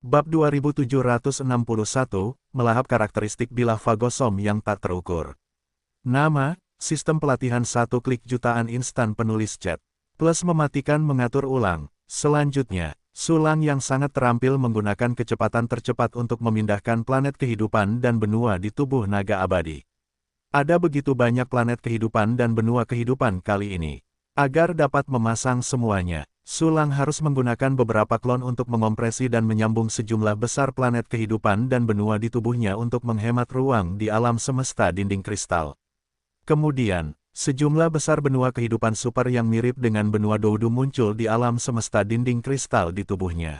Bab 2761, melahap karakteristik bilah fagosom yang tak terukur. Nama, sistem pelatihan satu klik jutaan instan penulis chat. Plus mematikan mengatur ulang. Selanjutnya, Sulang yang sangat terampil menggunakan kecepatan tercepat untuk memindahkan planet kehidupan dan benua di tubuh naga abadi. Ada begitu banyak planet kehidupan dan benua kehidupan kali ini. Agar dapat memasang semuanya, Sulang harus menggunakan beberapa klon untuk mengompresi dan menyambung sejumlah besar planet kehidupan dan benua di tubuhnya untuk menghemat ruang di alam semesta dinding kristal. Kemudian, sejumlah besar benua kehidupan super yang mirip dengan benua Doudu muncul di alam semesta dinding kristal di tubuhnya.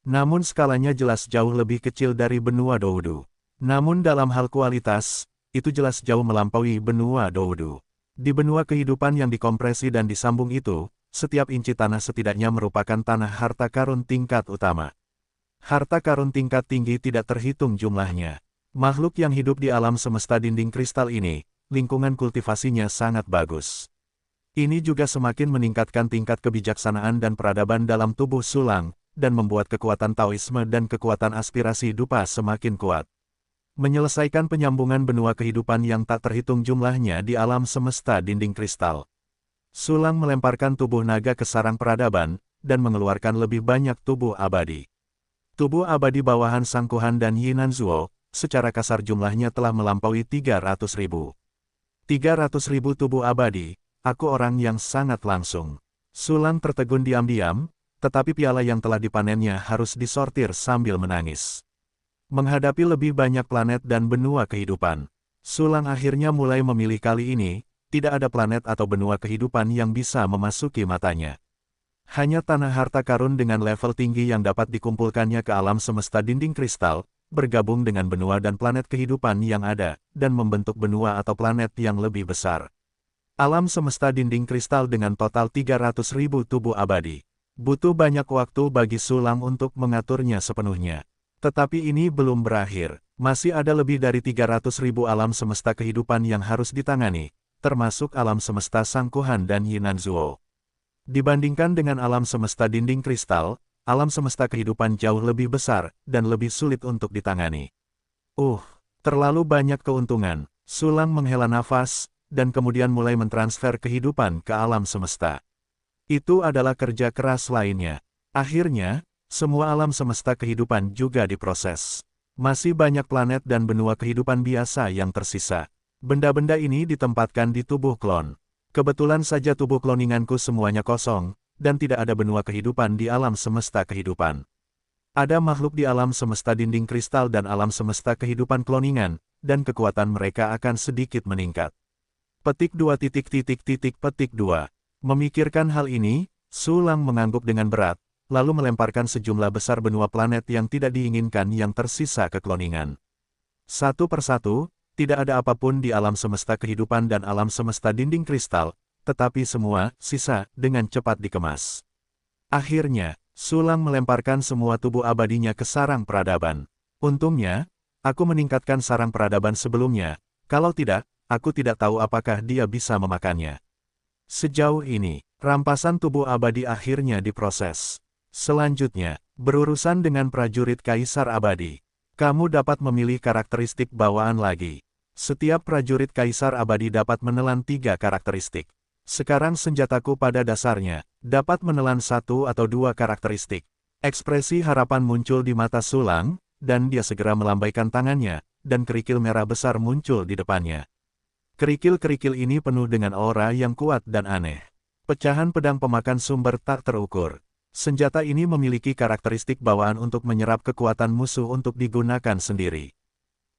Namun skalanya jelas jauh lebih kecil dari benua Doudu. Namun dalam hal kualitas, itu jelas jauh melampaui benua Doudu. Di benua kehidupan yang dikompresi dan disambung itu, setiap inci tanah setidaknya merupakan tanah harta karun tingkat utama. Harta karun tingkat tinggi tidak terhitung jumlahnya. Makhluk yang hidup di alam semesta dinding kristal ini, lingkungan kultivasinya sangat bagus. Ini juga semakin meningkatkan tingkat kebijaksanaan dan peradaban dalam tubuh Sulang, dan membuat kekuatan Taoisme dan kekuatan aspirasi dupa semakin kuat. Menyelesaikan penyambungan benua kehidupan yang tak terhitung jumlahnya di alam semesta dinding kristal. Sulang melemparkan tubuh naga ke sarang peradaban, dan mengeluarkan lebih banyak tubuh abadi. Tubuh abadi bawahan Sangkuhan dan Yinanzuo, secara kasar jumlahnya telah melampaui 300.000. 300.000 tubuh abadi, aku orang yang sangat langsung. Sulang tertegun diam-diam, tetapi piala yang telah dipanennya harus disortir sambil menangis. Menghadapi lebih banyak planet dan benua kehidupan, Sulang akhirnya mulai memilih kali ini. Tidak ada planet atau benua kehidupan yang bisa memasuki matanya. Hanya tanah harta karun dengan level tinggi yang dapat dikumpulkannya ke alam semesta dinding kristal, bergabung dengan benua dan planet kehidupan yang ada, dan membentuk benua atau planet yang lebih besar. Alam semesta dinding kristal dengan total 300.000 tubuh abadi. Butuh banyak waktu bagi Sulang untuk mengaturnya sepenuhnya. Tetapi ini belum berakhir. Masih ada lebih dari 300.000 alam semesta kehidupan yang harus ditangani, termasuk alam semesta Sangkuhan dan Yinanzuo. Dibandingkan dengan alam semesta dinding kristal, alam semesta kehidupan jauh lebih besar, dan lebih sulit untuk ditangani. Terlalu banyak keuntungan. Sulang menghela nafas, dan kemudian mulai mentransfer kehidupan ke alam semesta. Itu adalah kerja keras lainnya. Akhirnya, semua alam semesta kehidupan juga diproses. Masih banyak planet dan benua kehidupan biasa yang tersisa. Benda-benda ini ditempatkan di tubuh klon. Kebetulan saja tubuh kloninganku semuanya kosong, dan tidak ada benua kehidupan di alam semesta kehidupan. Ada makhluk di alam semesta dinding kristal dan alam semesta kehidupan kloningan, dan kekuatan mereka akan sedikit meningkat. Petik 2 petik 2. Memikirkan hal ini, Sulang mengangguk dengan berat, lalu melemparkan sejumlah besar benua planet yang tidak diinginkan yang tersisa ke kloningan. Satu persatu, tidak ada apapun di alam semesta kehidupan dan alam semesta dinding kristal, tetapi semua sisa dengan cepat dikemas. Akhirnya, Sulang melemparkan semua tubuh abadinya ke sarang peradaban. Untungnya, aku meningkatkan sarang peradaban sebelumnya, kalau tidak, aku tidak tahu apakah dia bisa memakannya. Sejauh ini, rampasan tubuh abadi akhirnya diproses. Selanjutnya, berurusan dengan prajurit Kaisar Abadi. Kamu dapat memilih karakteristik bawaan lagi. Setiap prajurit Kaisar Abadi dapat menelan 3 karakteristik. Sekarang senjataku pada dasarnya, dapat menelan 1 atau 2 karakteristik. Ekspresi harapan muncul di mata Sulang, dan dia segera melambaikan tangannya, dan kerikil merah besar muncul di depannya. Kerikil-kerikil ini penuh dengan aura yang kuat dan aneh. Pecahan pedang pemakan sumber tak terukur. Senjata ini memiliki karakteristik bawaan untuk menyerap kekuatan musuh untuk digunakan sendiri.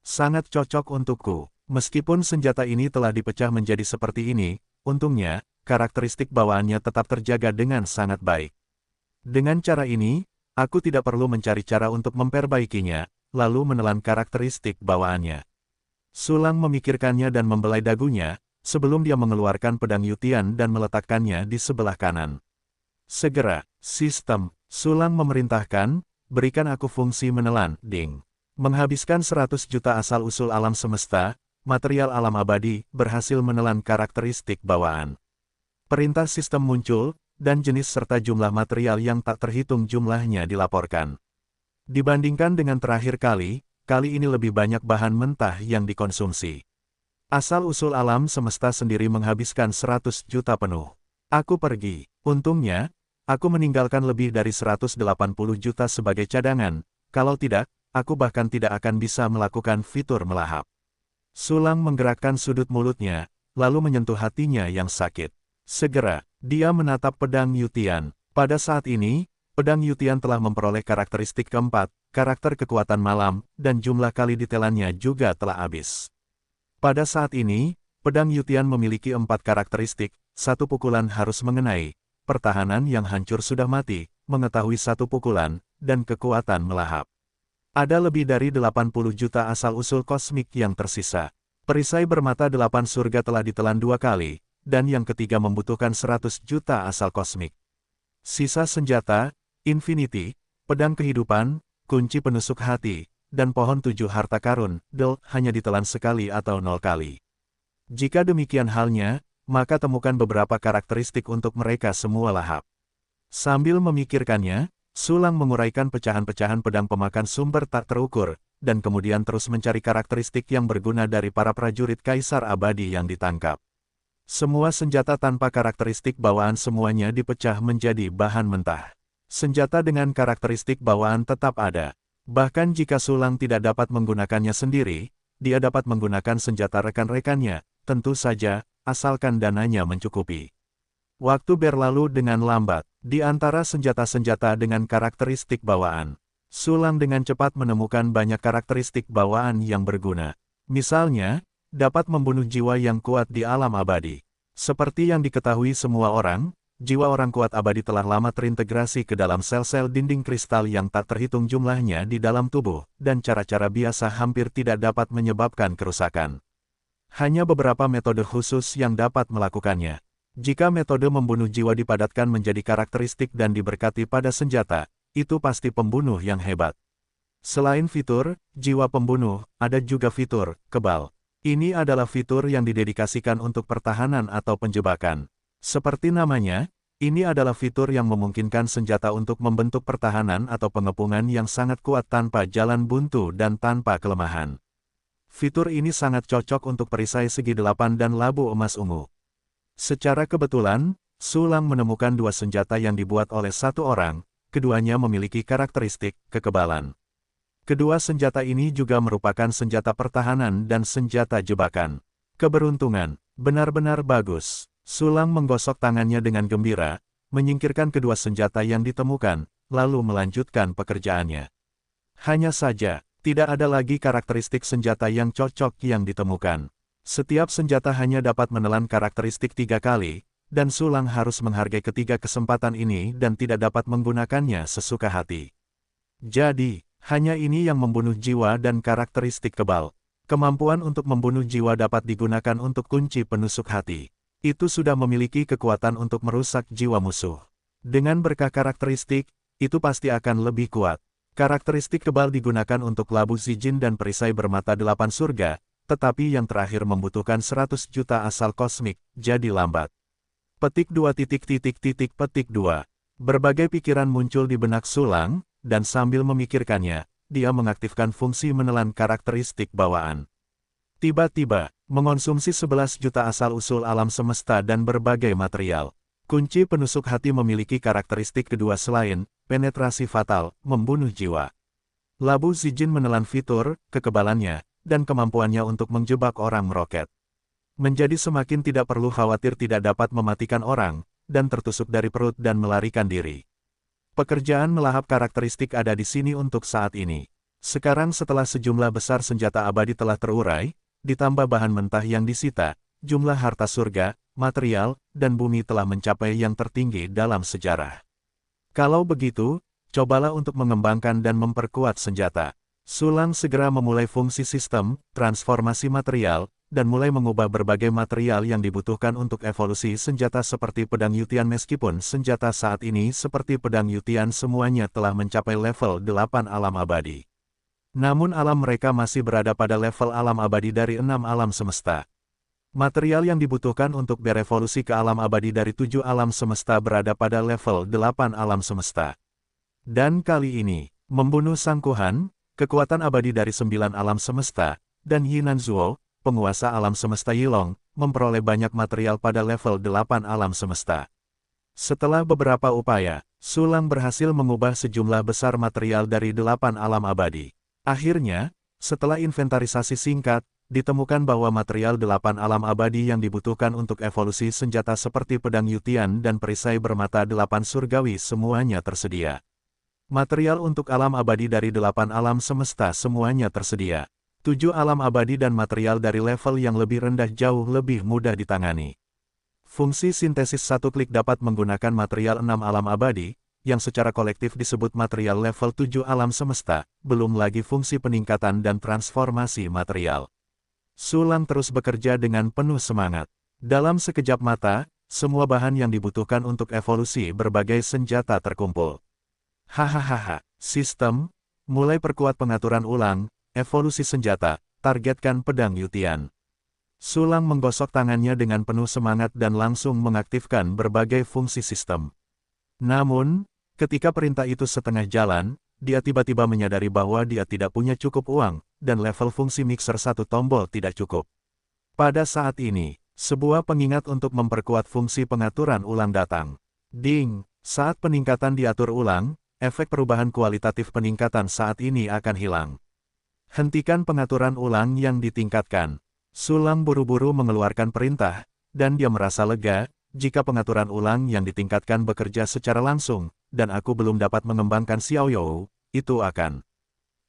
Sangat cocok untukku. Meskipun senjata ini telah dipecah menjadi seperti ini, untungnya, karakteristik bawaannya tetap terjaga dengan sangat baik. Dengan cara ini, aku tidak perlu mencari cara untuk memperbaikinya, lalu menelan karakteristik bawaannya. Sulang memikirkannya dan membelai dagunya, sebelum dia mengeluarkan pedang Yutian dan meletakkannya di sebelah kanan. Segera, sistem, Sulang memerintahkan, berikan aku fungsi menelan, ding. Menghabiskan 100 juta asal-usul alam semesta, material alam abadi, berhasil menelan karakteristik bawaan. Perintah sistem muncul, dan jenis serta jumlah material yang tak terhitung jumlahnya dilaporkan. Dibandingkan dengan terakhir kali ini lebih banyak bahan mentah yang dikonsumsi. Asal-usul alam semesta sendiri menghabiskan 100 juta penuh. Aku pergi. Untungnya, aku meninggalkan lebih dari 180 juta sebagai cadangan. Kalau tidak, aku bahkan tidak akan bisa melakukan fitur melahap. Sulang menggerakkan sudut mulutnya, lalu menyentuh hatinya yang sakit. Segera, dia menatap pedang Yutian. Pada saat ini, pedang Yutian telah memperoleh karakteristik keempat, karakter kekuatan malam, dan jumlah kali ditelannya juga telah habis. Pada saat ini, pedang Yutian memiliki 4 karakteristik, satu pukulan harus mengenai, pertahanan yang hancur sudah mati, mengetahui satu pukulan, dan kekuatan melahap. Ada lebih dari 80 juta asal-usul kosmik yang tersisa. Perisai bermata 8 surga telah ditelan 2 kali, dan yang ketiga membutuhkan 100 juta asal kosmik. Sisa senjata, Infinity, pedang kehidupan, kunci penusuk hati, dan pohon 7 harta karun, hanya ditelan sekali atau 0 kali. Jika demikian halnya, maka temukan beberapa karakteristik untuk mereka semua lahap. Sambil memikirkannya, Sulang menguraikan pecahan-pecahan pedang pemakan sumber tak terukur, dan kemudian terus mencari karakteristik yang berguna dari para prajurit Kaisar Abadi yang ditangkap. Semua senjata tanpa karakteristik bawaan semuanya dipecah menjadi bahan mentah. Senjata dengan karakteristik bawaan tetap ada. Bahkan jika Sulang tidak dapat menggunakannya sendiri, dia dapat menggunakan senjata rekan-rekannya, tentu saja, asalkan dananya mencukupi. Waktu berlalu dengan lambat, di antara senjata-senjata dengan karakteristik bawaan. Sulang dengan cepat menemukan banyak karakteristik bawaan yang berguna. Misalnya, dapat membunuh jiwa yang kuat di alam abadi. Seperti yang diketahui semua orang, jiwa orang kuat abadi telah lama terintegrasi ke dalam sel-sel dinding kristal yang tak terhitung jumlahnya di dalam tubuh, dan cara-cara biasa hampir tidak dapat menyebabkan kerusakan. Hanya beberapa metode khusus yang dapat melakukannya. Jika metode membunuh jiwa dipadatkan menjadi karakteristik dan diberkati pada senjata, itu pasti pembunuh yang hebat. Selain fitur, jiwa pembunuh, ada juga fitur, kebal. Ini adalah fitur yang didedikasikan untuk pertahanan atau penjebakan. Seperti namanya, ini adalah fitur yang memungkinkan senjata untuk membentuk pertahanan atau pengepungan yang sangat kuat tanpa jalan buntu dan tanpa kelemahan. Fitur ini sangat cocok untuk perisai segi 8 dan labu emas ungu. Secara kebetulan, Sulang menemukan 2 senjata yang dibuat oleh satu orang, keduanya memiliki karakteristik kekebalan. Kedua senjata ini juga merupakan senjata pertahanan dan senjata jebakan. Keberuntungan, benar-benar bagus. Sulang menggosok tangannya dengan gembira, menyingkirkan kedua senjata yang ditemukan, lalu melanjutkan pekerjaannya. Hanya saja, tidak ada lagi karakteristik senjata yang cocok yang ditemukan. Setiap senjata hanya dapat menelan karakteristik 3 kali, dan Sulang harus menghargai ketiga kesempatan ini dan tidak dapat menggunakannya sesuka hati. Jadi, hanya ini yang membunuh jiwa dan karakteristik kebal. Kemampuan untuk membunuh jiwa dapat digunakan untuk kunci penusuk hati. Itu sudah memiliki kekuatan untuk merusak jiwa musuh. Dengan berkah karakteristik, itu pasti akan lebih kuat. Karakteristik kebal digunakan untuk labu zijin dan perisai bermata 8 surga, tetapi yang terakhir membutuhkan 100 juta asal kosmik, jadi lambat. Petik 2. Petik 2. Berbagai pikiran muncul di benak Sulang, dan sambil memikirkannya, dia mengaktifkan fungsi menelan karakteristik bawaan. Tiba-tiba, mengonsumsi 11 juta asal-usul alam semesta dan berbagai material. Kunci penusuk hati memiliki karakteristik kedua selain, penetrasi fatal, membunuh jiwa. Labu zijin menelan fitur, kekebalannya, dan kemampuannya untuk menjebak orang meroket. Menjadi semakin tidak perlu khawatir tidak dapat mematikan orang, dan tertusuk dari perut dan melarikan diri. Pekerjaan melahap karakteristik ada di sini untuk saat ini. Sekarang setelah sejumlah besar senjata abadi telah terurai, ditambah bahan mentah yang disita, jumlah harta surga, material, dan bumi telah mencapai yang tertinggi dalam sejarah. Kalau begitu, cobalah untuk mengembangkan dan memperkuat senjata. Sulang segera memulai fungsi sistem, transformasi material, dan mulai mengubah berbagai material yang dibutuhkan untuk evolusi senjata seperti pedang Yutian. Meskipun senjata saat ini seperti pedang Yutian semuanya telah mencapai level 8 alam abadi. Namun alam mereka masih berada pada level alam abadi dari 6 alam semesta. Material yang dibutuhkan untuk berevolusi ke alam abadi dari 7 alam semesta berada pada level 8 alam semesta. Dan kali ini, Membunuh Sang Kuhan, kekuatan abadi dari 9 alam semesta, dan Yinan Zuo, penguasa alam semesta Yilong, memperoleh banyak material pada level 8 alam semesta. Setelah beberapa upaya, Sulang berhasil mengubah sejumlah besar material dari 8 alam abadi. Akhirnya, setelah inventarisasi singkat, ditemukan bahwa material 8 alam abadi yang dibutuhkan untuk evolusi senjata seperti pedang Yutian dan perisai bermata 8 surgawi semuanya tersedia. Material untuk alam abadi dari 8 alam semesta semuanya tersedia. 7 alam abadi dan material dari level yang lebih rendah jauh lebih mudah ditangani. Fungsi sintesis satu klik dapat menggunakan material 6 alam abadi, yang secara kolektif disebut material level 7 alam semesta, belum lagi fungsi peningkatan dan transformasi material. Sulang terus bekerja dengan penuh semangat. Dalam sekejap mata, semua bahan yang dibutuhkan untuk evolusi berbagai senjata terkumpul. Hahaha, sistem, mulai perkuat pengaturan ulang, evolusi senjata, targetkan pedang Yutian. Sulang menggosok tangannya dengan penuh semangat dan langsung mengaktifkan berbagai fungsi sistem. Namun, ketika perintah itu setengah jalan, dia tiba-tiba menyadari bahwa dia tidak punya cukup uang, dan level fungsi mixer satu tombol tidak cukup. Pada saat ini, sebuah pengingat untuk memperkuat fungsi pengaturan ulang datang. Ding, saat peningkatan diatur ulang, efek perubahan kualitatif peningkatan saat ini akan hilang. Hentikan pengaturan ulang yang ditingkatkan. Sulang buru-buru mengeluarkan perintah, dan dia merasa lega, jika pengaturan ulang yang ditingkatkan bekerja secara langsung, dan aku belum dapat mengembangkan Xiaoyou, itu akan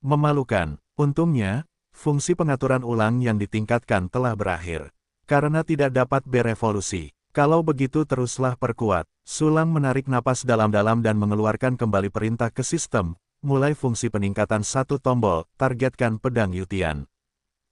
memalukan. Untungnya, fungsi pengaturan ulang yang ditingkatkan telah berakhir. Karena tidak dapat berevolusi. Kalau begitu teruslah perkuat. Sulang menarik napas dalam-dalam dan mengeluarkan kembali perintah ke sistem, mulai fungsi peningkatan satu tombol, targetkan pedang Yutian.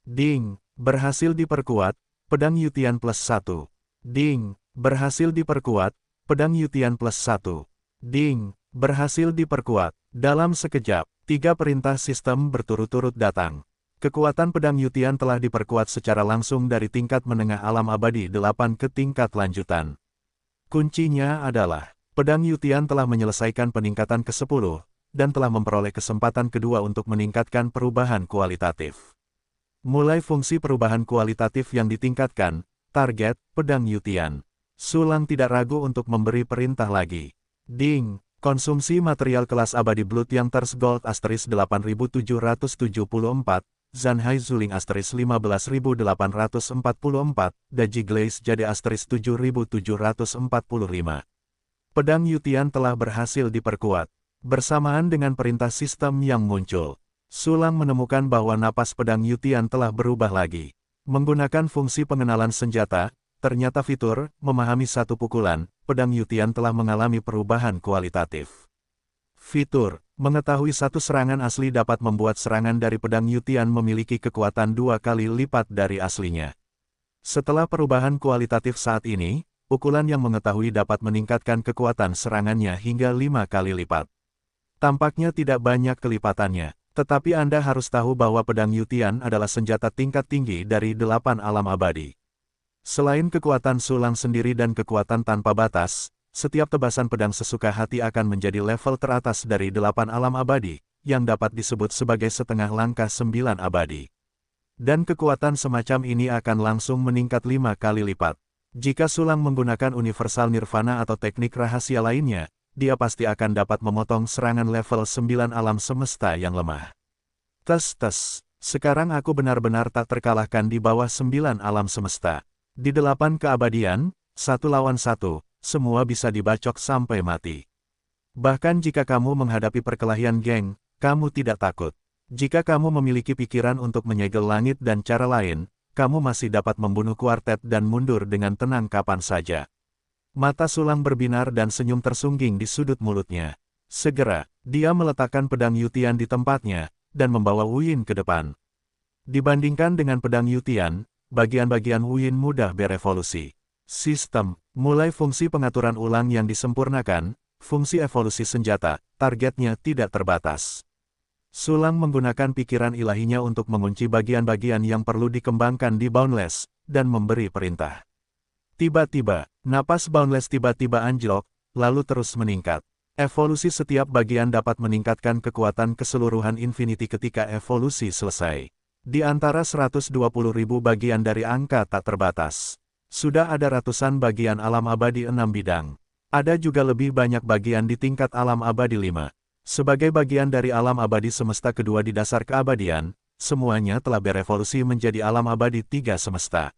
Ding! Berhasil diperkuat, pedang Yutian plus 1. Ding, berhasil diperkuat, pedang Yutian plus 1. Ding, berhasil diperkuat. Dalam sekejap, 3 perintah sistem berturut-turut datang. Kekuatan pedang Yutian telah diperkuat secara langsung dari tingkat menengah alam abadi 8 ke tingkat lanjutan. Kuncinya adalah, pedang Yutian telah menyelesaikan peningkatan ke-10, dan telah memperoleh kesempatan kedua untuk meningkatkan perubahan kualitatif. Mulai fungsi perubahan kualitatif yang ditingkatkan, target, pedang Yutian. Sulang tidak ragu untuk memberi perintah lagi. Ding, konsumsi material kelas abadi Blood yang Thirst Gold asterisk 8774, Zanhai Zuling asterisk 15844, Daji Glaze jadi asterisk 7745. Pedang Yutian telah berhasil diperkuat. Bersamaan dengan perintah sistem yang muncul, Sulang menemukan bahwa napas pedang Yutian telah berubah lagi. Menggunakan fungsi pengenalan senjata, ternyata fitur, memahami satu pukulan, pedang Yutian telah mengalami perubahan kualitatif. Fitur, mengetahui satu serangan asli dapat membuat serangan dari pedang Yutian memiliki kekuatan 2 kali lipat dari aslinya. Setelah perubahan kualitatif saat ini, pukulan yang mengetahui dapat meningkatkan kekuatan serangannya hingga 5 kali lipat. Tampaknya tidak banyak kelipatannya. Tetapi Anda harus tahu bahwa pedang Yutian adalah senjata tingkat tinggi dari 8 alam abadi. Selain kekuatan Sulang sendiri dan kekuatan tanpa batas, setiap tebasan pedang sesuka hati akan menjadi level teratas dari 8 alam abadi, yang dapat disebut sebagai setengah langkah 9 abadi. Dan kekuatan semacam ini akan langsung meningkat 5 kali lipat. Jika Sulang menggunakan universal nirvana atau teknik rahasia lainnya, dia pasti akan dapat memotong serangan level 9 alam semesta yang lemah. Tes, sekarang aku benar-benar tak terkalahkan di bawah 9 alam semesta. Di 8 keabadian, 1 lawan 1, semua bisa dibacok sampai mati. Bahkan jika kamu menghadapi perkelahian geng, kamu tidak takut. Jika kamu memiliki pikiran untuk menyegel langit dan cara lain, kamu masih dapat membunuh kuartet dan mundur dengan tenang kapan saja. Mata Sulang berbinar dan senyum tersungging di sudut mulutnya. Segera, dia meletakkan pedang Yutian di tempatnya, dan membawa Wu Yin ke depan. Dibandingkan dengan pedang Yutian, bagian-bagian Wu Yin mudah berevolusi. Sistem, mulai fungsi pengaturan ulang yang disempurnakan, fungsi evolusi senjata, targetnya tidak terbatas. Sulang menggunakan pikiran ilahinya untuk mengunci bagian-bagian yang perlu dikembangkan di Boundless, dan memberi perintah. Tiba-tiba, napas Boundless tiba-tiba anjlok, lalu terus meningkat. Evolusi setiap bagian dapat meningkatkan kekuatan keseluruhan Infinity ketika evolusi selesai. Di antara 120.000 bagian dari angka tak terbatas, sudah ada ratusan bagian alam abadi 6 bidang. Ada juga lebih banyak bagian di tingkat alam abadi 5. Sebagai bagian dari alam abadi semesta kedua di dasar keabadian, semuanya telah berevolusi menjadi alam abadi 3 semesta.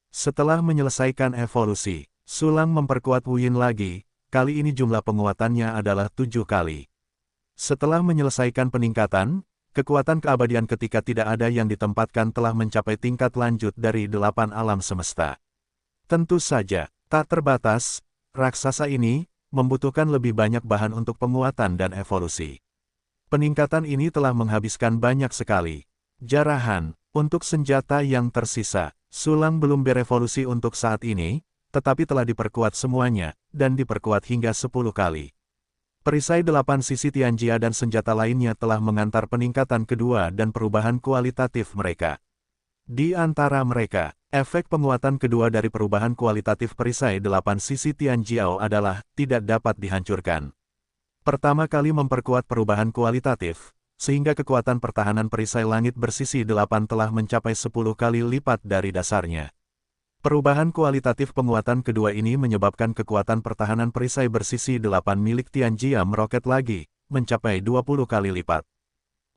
Setelah menyelesaikan evolusi, Sulang memperkuat Wu Yin lagi. Kali ini jumlah penguatannya adalah 7 kali. Setelah menyelesaikan peningkatan, kekuatan keabadian ketika tidak ada yang ditempatkan telah mencapai tingkat lanjut dari 8 alam semesta. Tentu saja, tak terbatas, raksasa ini membutuhkan lebih banyak bahan untuk penguatan dan evolusi. Peningkatan ini telah menghabiskan banyak sekali jarahan untuk senjata yang tersisa. Sulang belum berevolusi untuk saat ini, tetapi telah diperkuat semuanya, dan diperkuat hingga 10 kali. Perisai 8 sisi Tianjia dan senjata lainnya telah mengantar peningkatan kedua dan perubahan kualitatif mereka. Di antara mereka, efek penguatan kedua dari perubahan kualitatif perisai 8 sisi Tianjiao adalah tidak dapat dihancurkan. Pertama kali memperkuat perubahan kualitatif, sehingga kekuatan pertahanan perisai langit bersisi 8 telah mencapai 10 kali lipat dari dasarnya. Perubahan kualitatif penguatan kedua ini menyebabkan kekuatan pertahanan perisai bersisi 8 milik Tianjia meroket lagi, mencapai 20 kali lipat.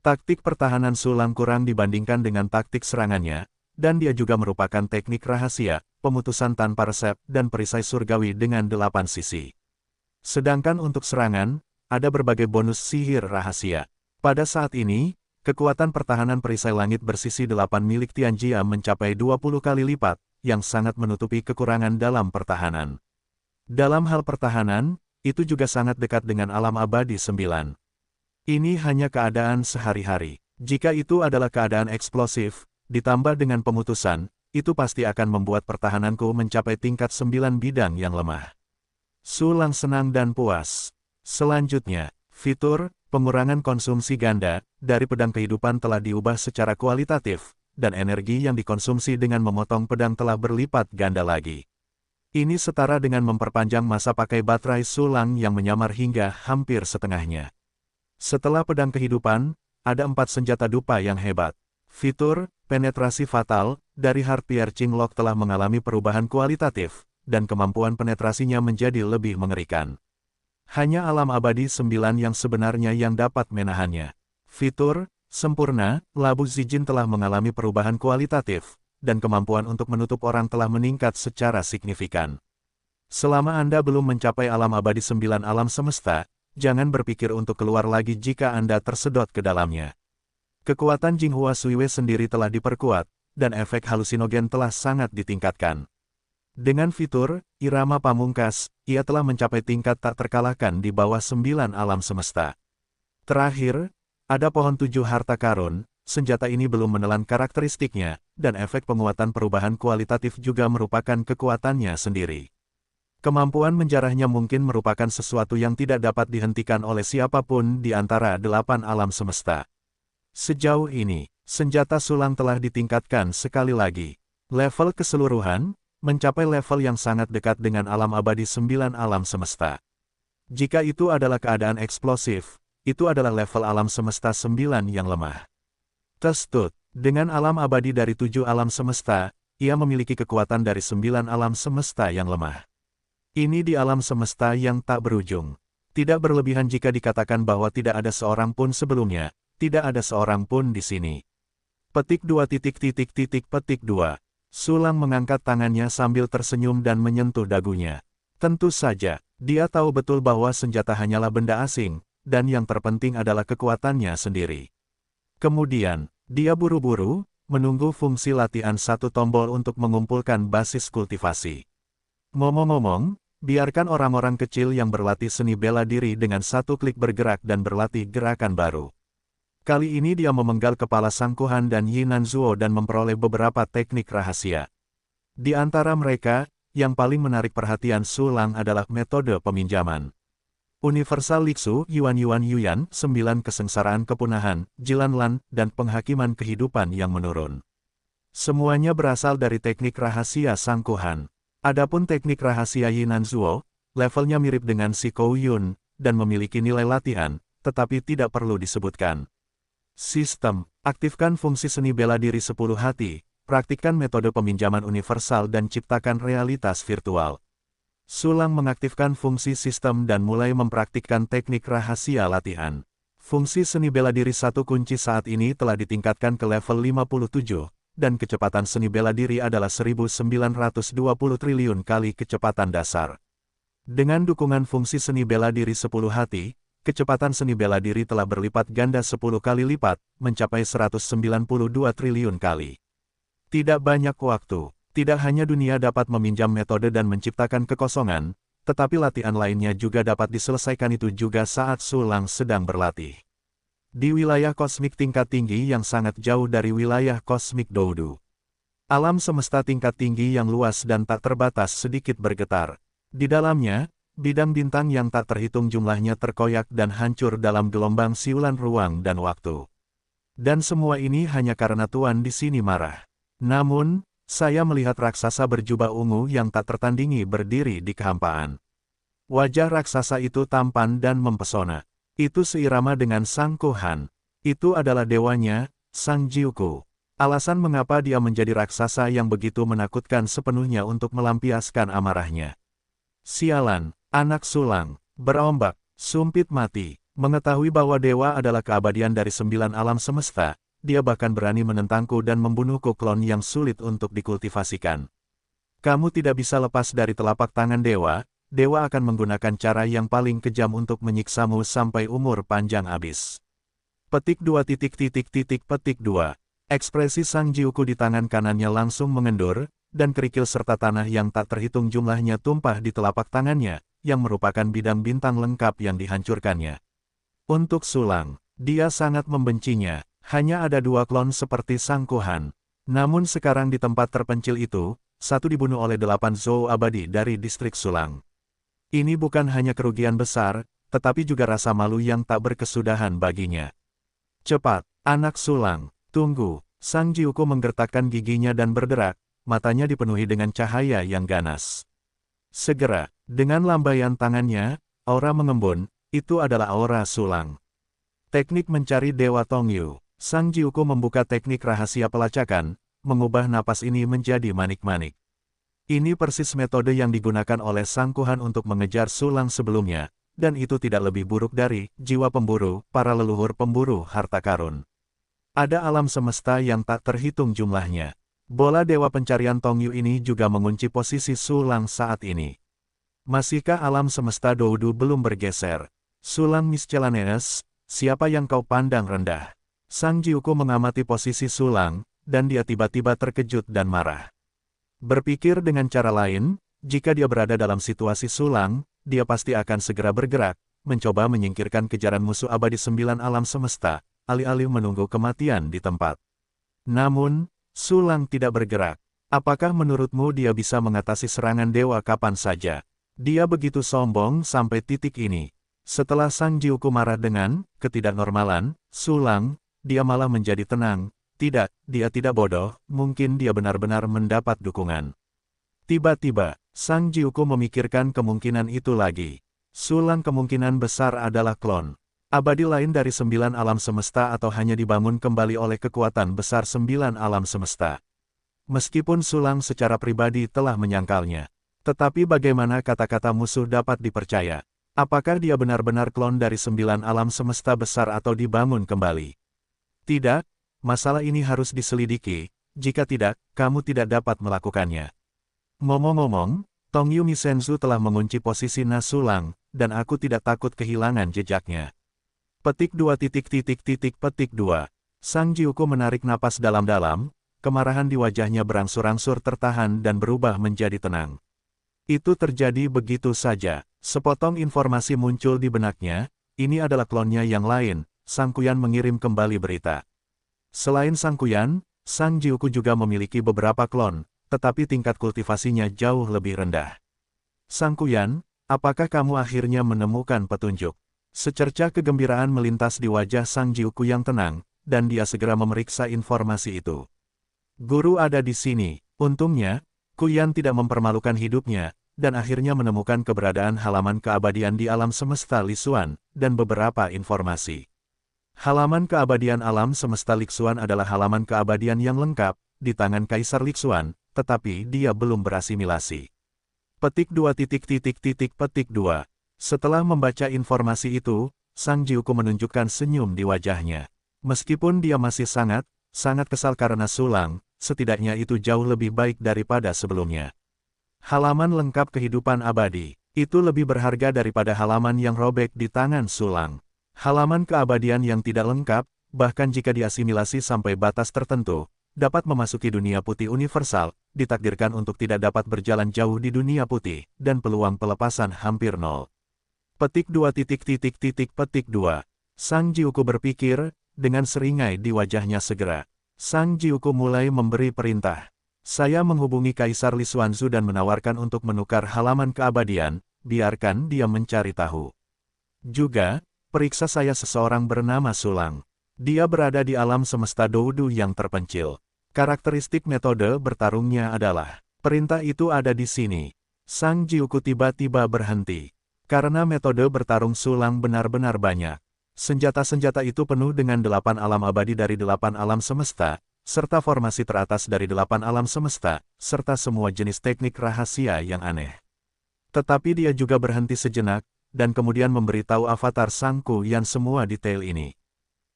Taktik pertahanan Sulang kurang dibandingkan dengan taktik serangannya, dan dia juga merupakan teknik rahasia, pemutusan tanpa resep, dan perisai surgawi dengan 8 sisi. Sedangkan untuk serangan, ada berbagai bonus sihir rahasia. Pada saat ini, kekuatan pertahanan perisai langit bersisi 8 milik Tianjia mencapai 20 kali lipat, yang sangat menutupi kekurangan dalam pertahanan. Dalam hal pertahanan, itu juga sangat dekat dengan alam abadi 9. Ini hanya keadaan sehari-hari. Jika itu adalah keadaan eksplosif, ditambah dengan pemutusan, itu pasti akan membuat pertahananku mencapai tingkat 9 bidang yang lemah. Sulang senang dan puas. Selanjutnya, fitur pengurangan konsumsi ganda dari pedang kehidupan telah diubah secara kualitatif, dan energi yang dikonsumsi dengan memotong pedang telah berlipat ganda lagi. Ini setara dengan memperpanjang masa pakai baterai Sulang yang menyamar hingga hampir setengahnya. Setelah pedang kehidupan, ada 4 senjata dupa yang hebat. Fitur penetrasi fatal dari Heart Piercing Lock telah mengalami perubahan kualitatif, dan kemampuan penetrasinya menjadi lebih mengerikan. Hanya alam abadi 9 yang sebenarnya yang dapat menahannya. Fitur sempurna, Labu Zijin telah mengalami perubahan kualitatif, dan kemampuan untuk menutup orang telah meningkat secara signifikan. Selama Anda belum mencapai alam abadi 9 alam semesta, jangan berpikir untuk keluar lagi jika Anda tersedot ke dalamnya. Kekuatan Jinghua Suiwei sendiri telah diperkuat, dan efek halusinogen telah sangat ditingkatkan. Dengan fitur irama pamungkas, ia telah mencapai tingkat tak terkalahkan di bawah 9 alam semesta. Terakhir, ada pohon 7 harta karun, senjata ini belum menelan karakteristiknya, dan efek penguatan perubahan kualitatif juga merupakan kekuatannya sendiri. Kemampuan menjarahnya mungkin merupakan sesuatu yang tidak dapat dihentikan oleh siapapun di antara 8 alam semesta. Sejauh ini, senjata Sulang telah ditingkatkan sekali lagi. Level keseluruhan, mencapai level yang sangat dekat dengan alam abadi 9 alam semesta. Jika itu adalah keadaan eksplosif, itu adalah level alam semesta 9 yang lemah. Testut, dengan alam abadi dari 7 alam semesta, ia memiliki kekuatan dari 9 alam semesta yang lemah. Ini di alam semesta yang tak berujung. Tidak berlebihan jika dikatakan bahwa tidak ada seorang pun sebelumnya, tidak ada seorang pun di sini. Petik 2 petik 2. Sulang mengangkat tangannya sambil tersenyum dan menyentuh dagunya. Tentu saja, dia tahu betul bahwa senjata hanyalah benda asing, dan yang terpenting adalah kekuatannya sendiri. Kemudian, dia buru-buru menunggu fungsi latihan satu tombol untuk mengumpulkan basis kultivasi. Ngomong-ngomong, biarkan orang-orang kecil yang berlatih seni bela diri dengan satu klik bergerak dan berlatih gerakan baru. Kali ini dia memenggal kepala Sangkuhan dan Yinan Zuo dan memperoleh beberapa teknik rahasia. Di antara mereka, yang paling menarik perhatian Sulang adalah metode peminjaman. Universal Liksu, Yuan Yuan, 9 kesengsaraan kepunahan, Jilanlan, dan penghakiman kehidupan yang menurun. Semuanya berasal dari teknik rahasia Sangkuhan. Adapun teknik rahasia Yinan Zuo, levelnya mirip dengan si Kou Yun, dan memiliki nilai latihan, tetapi tidak perlu disebutkan. Sistem, aktifkan fungsi seni bela diri 10 hati, praktikkan metode peminjaman universal dan ciptakan realitas virtual. Sulang mengaktifkan fungsi sistem dan mulai mempraktikkan teknik rahasia latihan. Fungsi seni bela diri satu kunci saat ini telah ditingkatkan ke level 57, dan kecepatan seni bela diri adalah 1920 triliun kali kecepatan dasar. Dengan dukungan fungsi seni bela diri 10 hati, kecepatan seni bela diri telah berlipat ganda 10 kali lipat, mencapai 192 triliun kali. Tidak banyak waktu, tidak hanya dunia dapat meminjam metode dan menciptakan kekosongan, tetapi latihan lainnya juga dapat diselesaikan itu juga saat Sulang sedang berlatih. Di wilayah kosmik tingkat tinggi yang sangat jauh dari wilayah kosmik Doudou. Alam semesta tingkat tinggi yang luas dan tak terbatas sedikit bergetar. Di dalamnya, bidang bintang yang tak terhitung jumlahnya terkoyak dan hancur dalam gelombang siulan ruang dan waktu. Dan semua ini hanya karena Tuan di sini marah. Namun, saya melihat raksasa berjubah ungu yang tak tertandingi berdiri di kehampaan. Wajah raksasa itu tampan dan mempesona. Itu seirama dengan Sang Kuhan. Itu adalah dewanya, Sang Jiuku. Alasan mengapa dia menjadi raksasa yang begitu menakutkan sepenuhnya untuk melampiaskan amarahnya. Sialan, anak Sulang, berombak, sumpit mati, mengetahui bahwa dewa adalah keabadian dari 9 alam semesta, dia bahkan berani menentangku dan membunuhku klon yang sulit untuk dikultivasikan. Kamu tidak bisa lepas dari telapak tangan dewa, dewa akan menggunakan cara yang paling kejam untuk menyiksamu sampai umur panjang habis. Petik 2 petik 2. Ekspresi Sang Jiuku di tangan kanannya langsung mengendur, dan kerikil serta tanah yang tak terhitung jumlahnya tumpah di telapak tangannya, yang merupakan bidang bintang lengkap yang dihancurkannya. Untuk Sulang, dia sangat membencinya, hanya ada 2 klon seperti Sang Kuhan. Namun sekarang di tempat terpencil itu, satu dibunuh oleh 8 Zou abadi dari distrik Sulang. Ini bukan hanya kerugian besar, tetapi juga rasa malu yang tak berkesudahan baginya. Cepat, anak Sulang, tunggu. Sang Jiuku menggertakkan giginya dan berderak, matanya dipenuhi dengan cahaya yang ganas. Segera, dengan lambaian tangannya, aura mengembun, itu adalah aura Sulang. Teknik mencari Dewa Tongyu. Sang Jiuku membuka teknik rahasia pelacakan, mengubah napas ini menjadi manik-manik. Ini persis metode yang digunakan oleh Sang Kuhan untuk mengejar Sulang sebelumnya, dan itu tidak lebih buruk dari jiwa pemburu, para leluhur pemburu harta karun. Ada alam semesta yang tak terhitung jumlahnya. Bola Dewa Pencarian Tongyu ini juga mengunci posisi Sulang saat ini. Masihkah alam semesta Doudou belum bergeser? Sulang Miscellaneous, siapa yang kau pandang rendah? Sang Jiuku mengamati posisi Sulang, dan dia tiba-tiba terkejut dan marah. Berpikir dengan cara lain, jika dia berada dalam situasi Sulang, dia pasti akan segera bergerak, mencoba menyingkirkan kejaran musuh abadi 9 alam semesta, alih-alih menunggu kematian di tempat. Namun, Sulang tidak bergerak. Apakah menurutmu dia bisa mengatasi serangan dewa kapan saja? Dia begitu sombong sampai titik ini. Setelah Sang Jiuku marah dengan ketidaknormalan Sulang, dia malah menjadi tenang. Tidak, dia tidak bodoh, mungkin dia benar-benar mendapat dukungan. Tiba-tiba, Sang Jiuku memikirkan kemungkinan itu lagi. Sulang kemungkinan besar adalah klon abadi lain dari 9 alam semesta atau hanya dibangun kembali oleh kekuatan besar 9 alam semesta. Meskipun Sulang secara pribadi telah menyangkalnya. Tetapi bagaimana kata-kata musuh dapat dipercaya? Apakah dia benar-benar klon dari 9 alam semesta besar atau dibangun kembali? Tidak, masalah ini harus diselidiki, jika tidak, kamu tidak dapat melakukannya. Ngomong-ngomong, Tongyu Misenzu telah mengunci posisi Sulang, dan aku tidak takut kehilangan jejaknya. Petik 2 petik 2. Sang Jiuku menarik napas dalam-dalam, kemarahan di wajahnya berangsur-angsur tertahan dan berubah menjadi tenang. Itu terjadi begitu saja, sepotong informasi muncul di benaknya, ini adalah klonnya yang lain. Sang Kuyan mengirim kembali berita. Selain Sang Kuyan, Sang Jiuku juga memiliki beberapa klon, tetapi tingkat kultivasinya jauh lebih rendah. Sang Kuyan, apakah kamu akhirnya menemukan petunjuk? Secercah kegembiraan melintas di wajah Sang Jiuku yang tenang, dan dia segera memeriksa informasi itu. Guru ada di sini, untungnya, Kuyan tidak mempermalukan hidupnya, dan akhirnya menemukan keberadaan halaman keabadian di alam semesta Lisuan, dan beberapa informasi. Halaman keabadian alam semesta Lixuan adalah halaman keabadian yang lengkap, di tangan Kaisar Lixuan, tetapi dia belum berasimilasi. Petik 2. Setelah membaca informasi itu, Sang Jiuku menunjukkan senyum di wajahnya. Meskipun dia masih sangat kesal karena Sulang, setidaknya itu jauh lebih baik daripada sebelumnya. Halaman lengkap kehidupan abadi, itu lebih berharga daripada halaman yang robek di tangan Sulang. Halaman keabadian yang tidak lengkap, bahkan jika diasimilasi sampai batas tertentu, dapat memasuki dunia putih universal, ditakdirkan untuk tidak dapat berjalan jauh di dunia putih, dan peluang pelepasan hampir nol. Petik 2. Sang Jiuku berpikir, dengan seringai di wajahnya segera. Sang Jiuku mulai memberi perintah. Saya menghubungi Kaisar Lisuanzu dan menawarkan untuk menukar halaman keabadian, biarkan dia mencari tahu. Juga, periksa saya seseorang bernama Sulang. Dia berada di alam semesta Doudu yang terpencil. Karakteristik metode bertarungnya adalah, perintah itu ada di sini. Sang Jiuku tiba-tiba berhenti. Karena metode bertarung Sulang benar-benar banyak. Senjata-senjata itu penuh dengan 8 alam abadi dari 8 alam semesta, serta formasi teratas dari 8 alam semesta, serta semua jenis teknik rahasia yang aneh. Tetapi dia juga berhenti sejenak, dan kemudian memberitahu avatar Sang Kuyan semua detail ini.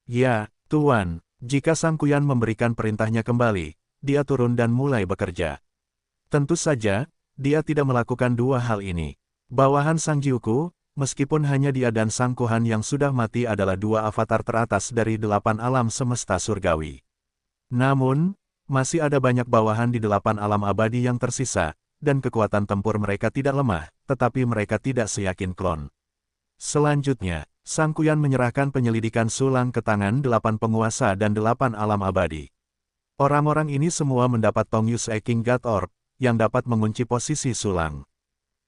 Ya, Tuan, jika Sang Kuyan memberikan perintahnya kembali, dia turun dan mulai bekerja. Tentu saja, dia tidak melakukan dua hal ini. Bawahan Sang Jiuku, meskipun hanya dia dan Sang Kuhan yang sudah mati adalah dua avatar teratas dari 8 alam semesta surgawi. Namun, masih ada banyak bawahan di 8 alam abadi yang tersisa, dan kekuatan tempur mereka tidak lemah, tetapi mereka tidak seyakin klon. Selanjutnya, Sang Kuyan menyerahkan penyelidikan Sulang ke tangan 8 penguasa dan 8 alam abadi. Orang-orang ini semua mendapat Tongyus King God Orb, yang dapat mengunci posisi Sulang.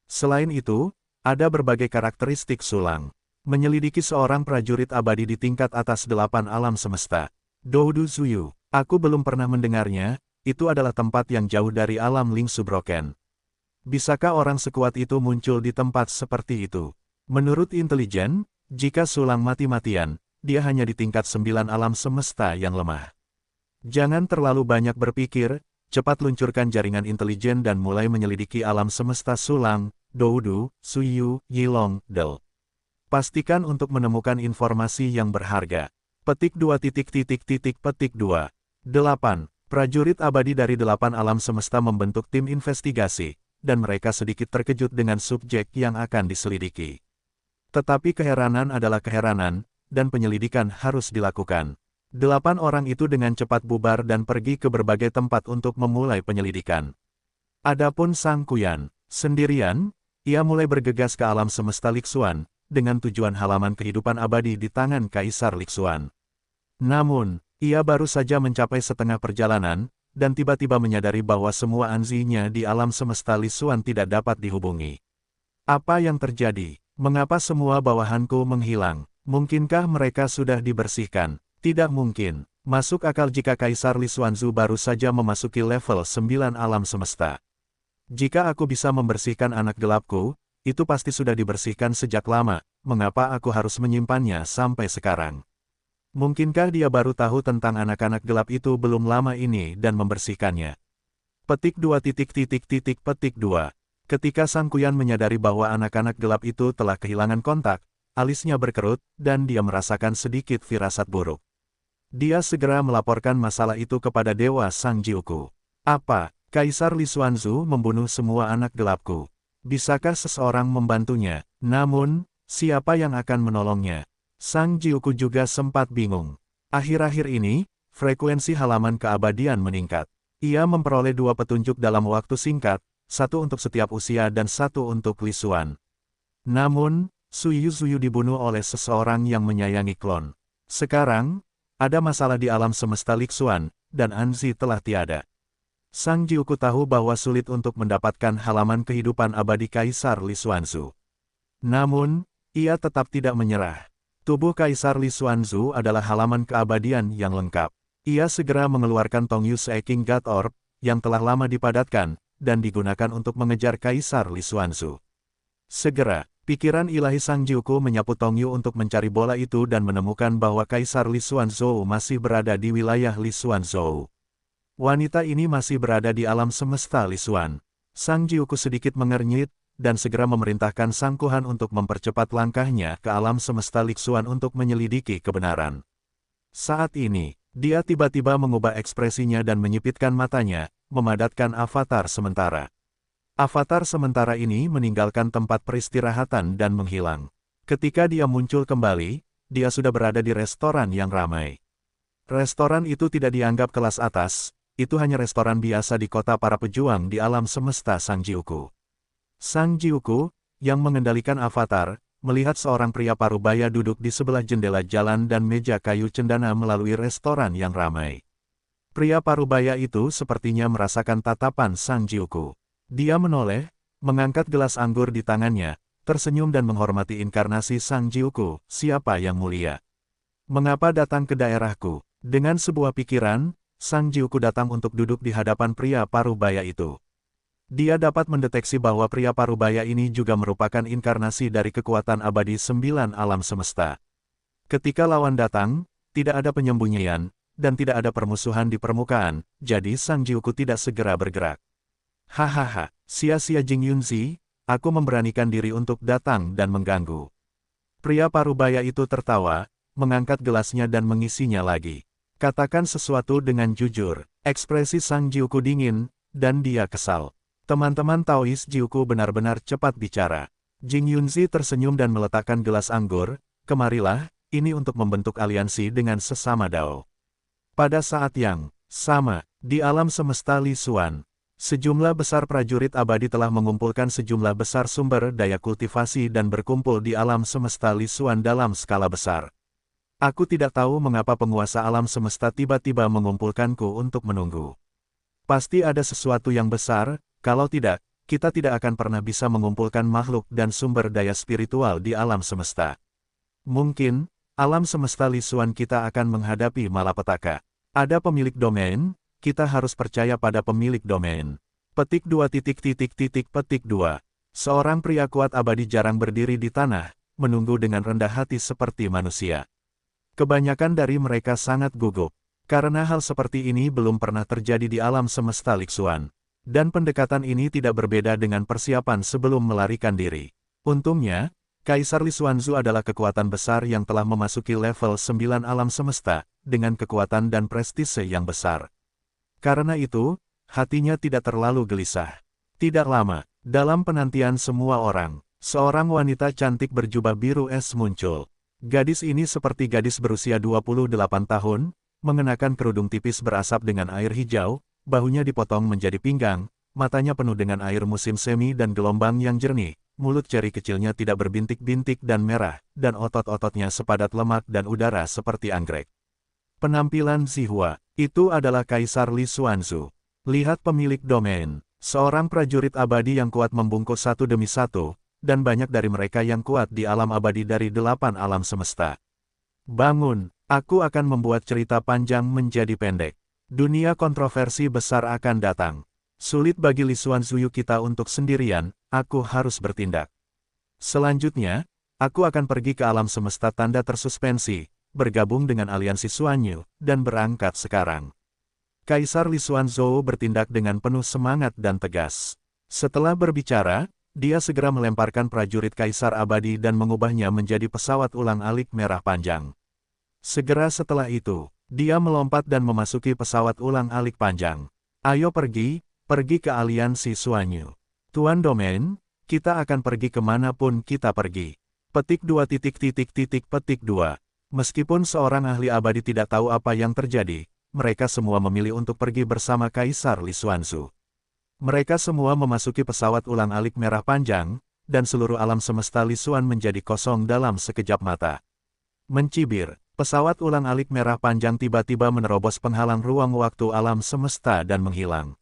Selain itu, ada berbagai karakteristik Sulang. Menyelidiki seorang prajurit abadi di tingkat atas 8 alam semesta. Doudu Zuyu, aku belum pernah mendengarnya, itu adalah tempat yang jauh dari alam Ling Subroken. Bisakah orang sekuat itu muncul di tempat seperti itu? Menurut intelijen, jika Sulang mati-matian, dia hanya di tingkat 9 alam semesta yang lemah. Jangan terlalu banyak berpikir, cepat luncurkan jaringan intelijen dan mulai menyelidiki alam semesta Sulang, Doudu, Suyu, Yilong, Del. Pastikan untuk menemukan informasi yang berharga. Petik 2. 8. Prajurit abadi dari 8 alam semesta membentuk tim investigasi, dan mereka sedikit terkejut dengan subjek yang akan diselidiki. Tetapi keheranan adalah keheranan, dan penyelidikan harus dilakukan. 8 orang itu dengan cepat bubar dan pergi ke berbagai tempat untuk memulai penyelidikan. Adapun Sang Kuyan, sendirian, ia mulai bergegas ke alam semesta Lixuan, dengan tujuan halaman kehidupan abadi di tangan Kaisar Lixuan. Namun, ia baru saja mencapai setengah perjalanan, dan tiba-tiba menyadari bahwa semua anzinya di alam semesta Lisuan tidak dapat dihubungi. Apa yang terjadi? Mengapa semua bawahanku menghilang? Mungkinkah mereka sudah dibersihkan? Tidak mungkin. Masuk akal jika Kaisar Lisuanzu baru saja memasuki level 9 alam semesta. Jika aku bisa membersihkan anak gelapku, itu pasti sudah dibersihkan sejak lama, mengapa aku harus menyimpannya sampai sekarang? Mungkinkah dia baru tahu tentang anak-anak gelap itu belum lama ini dan membersihkannya? Petik 2. Ketika Sang Kuyan menyadari bahwa anak-anak gelap itu telah kehilangan kontak, alisnya berkerut, dan dia merasakan sedikit firasat buruk. Dia segera melaporkan masalah itu kepada Dewa Sang Jiuku. Apa? Kaisar Lisuanzu membunuh semua anak gelapku. Bisakah seseorang membantunya? Namun, siapa yang akan menolongnya? Sang Jiuku juga sempat bingung. Akhir-akhir ini, frekuensi halaman keabadian meningkat. Ia memperoleh 2 petunjuk dalam waktu singkat, 1 untuk setiap usia dan 1 untuk Lisuan. Namun, Suyu dibunuh oleh seseorang yang menyayangi klon. Sekarang, ada masalah di alam semesta Lixuan, dan Anzi telah tiada. Sang Jiuku tahu bahwa sulit untuk mendapatkan halaman kehidupan abadi Kaisar Lisuanzu. Namun, ia tetap tidak menyerah. Tubuh Kaisar Lisuanzu adalah halaman keabadian yang lengkap. Ia segera mengeluarkan Tongyus King God Orb, yang telah lama dipadatkan, dan digunakan untuk mengejar Kaisar Li Xuanzu. Segera, pikiran ilahi Sang Jiuku menyapu Tongyu untuk mencari bola itu dan menemukan bahwa Kaisar Li Xuanzhou masih berada di wilayah Li Xuanzhou. Wanita ini masih berada di alam semesta Li Xuan. Sang Jiuku sedikit mengernyit, dan segera memerintahkan Sang Kuhan untuk mempercepat langkahnya ke alam semesta Li Xuan untuk menyelidiki kebenaran. Saat ini, dia tiba-tiba mengubah ekspresinya dan menyipitkan matanya, memadatkan avatar sementara. Avatar sementara ini meninggalkan tempat peristirahatan dan menghilang. Ketika dia muncul kembali, dia sudah berada di restoran yang ramai. Restoran itu tidak dianggap kelas atas, itu hanya restoran biasa di kota para pejuang di alam semesta Sang Jiuku. Sang Jiuku, yang mengendalikan avatar, melihat seorang pria parubaya duduk di sebelah jendela jalan dan meja kayu cendana melalui restoran yang ramai. Pria parubaya itu sepertinya merasakan tatapan Sang Jiuku. Dia menoleh, mengangkat gelas anggur di tangannya, tersenyum dan menghormati inkarnasi Sang Jiuku, siapa yang mulia. Mengapa datang ke daerahku? Dengan sebuah pikiran, Sang Jiuku datang untuk duduk di hadapan pria parubaya itu. Dia dapat mendeteksi bahwa pria parubaya ini juga merupakan inkarnasi dari kekuatan abadi 9 alam semesta. Ketika lawan datang, tidak ada penyembunyian, dan tidak ada permusuhan di permukaan, jadi Sang Jiuku tidak segera bergerak. Hahaha, sia-sia Jing Yunzi, aku memberanikan diri untuk datang dan mengganggu. Pria parubaya itu tertawa, mengangkat gelasnya dan mengisinya lagi. Katakan sesuatu dengan jujur. Ekspresi Sang Jiuku dingin, dan dia kesal. Teman-teman Taois Jiuku benar-benar cepat bicara. Jing Yunzi tersenyum dan meletakkan gelas anggur, kemarilah, ini untuk membentuk aliansi dengan sesama Dao. Pada saat yang sama, di alam semesta Li Xuan, sejumlah besar prajurit abadi telah mengumpulkan sejumlah besar sumber daya kultivasi dan berkumpul di alam semesta Li Xuan dalam skala besar. Aku tidak tahu mengapa penguasa alam semesta tiba-tiba mengumpulkanku untuk menunggu. Pasti ada sesuatu yang besar. Kalau tidak, kita tidak akan pernah bisa mengumpulkan makhluk dan sumber daya spiritual di alam semesta. Mungkin, alam semesta Li Xuan kita akan menghadapi malapetaka. Ada pemilik domain, kita harus percaya pada pemilik domain. Petik 2 petik 2. Seorang pria kuat abadi jarang berdiri di tanah, menunggu dengan rendah hati seperti manusia. Kebanyakan dari mereka sangat gugup, karena hal seperti ini belum pernah terjadi di alam semesta Li Xuan. Dan pendekatan ini tidak berbeda dengan persiapan sebelum melarikan diri. Untungnya, Kaisar Li Xuanzu adalah kekuatan besar yang telah memasuki level 9 alam semesta, dengan kekuatan dan prestise yang besar. Karena itu, hatinya tidak terlalu gelisah. Tidak lama, dalam penantian semua orang, seorang wanita cantik berjubah biru es muncul. Gadis ini seperti gadis berusia 28 tahun, mengenakan kerudung tipis berasap dengan air hijau, bahunya dipotong menjadi pinggang, matanya penuh dengan air musim semi dan gelombang yang jernih, mulut ceri kecilnya tidak berbintik-bintik dan merah, dan otot-ototnya sepadat lemak dan udara seperti anggrek. Penampilan Zihua, itu adalah Kaisar Li Xuanzu. Lihat pemilik domain, seorang prajurit abadi yang kuat membungkus satu demi satu, dan banyak dari mereka yang kuat di alam abadi dari 8 alam semesta. Bangun, aku akan membuat cerita panjang menjadi pendek. Dunia kontroversi besar akan datang. Sulit bagi Li Xuanzu kita untuk sendirian, aku harus bertindak. Selanjutnya, aku akan pergi ke alam semesta tanda tersuspensi, bergabung dengan aliansi Xuanyu, dan berangkat sekarang. Kaisar Li Xuanzhou bertindak dengan penuh semangat dan tegas. Setelah berbicara, dia segera melemparkan prajurit Kaisar Abadi dan mengubahnya menjadi pesawat ulang-alik merah panjang. Segera setelah itu, dia melompat dan memasuki pesawat ulang-alik panjang. Ayo pergi ke aliansi Xuanyu. Tuan Domain, kita akan pergi kemanapun kita pergi. Petik 2 petik 2. Meskipun seorang ahli abadi tidak tahu apa yang terjadi, mereka semua memilih untuk pergi bersama Kaisar Li Xuanzu. Mereka semua memasuki pesawat ulang-alik merah panjang, dan seluruh alam semesta Li Xuan menjadi kosong dalam sekejap mata. Mencibir. Pesawat ulang-alik merah panjang tiba-tiba menerobos penghalang ruang waktu alam semesta dan menghilang.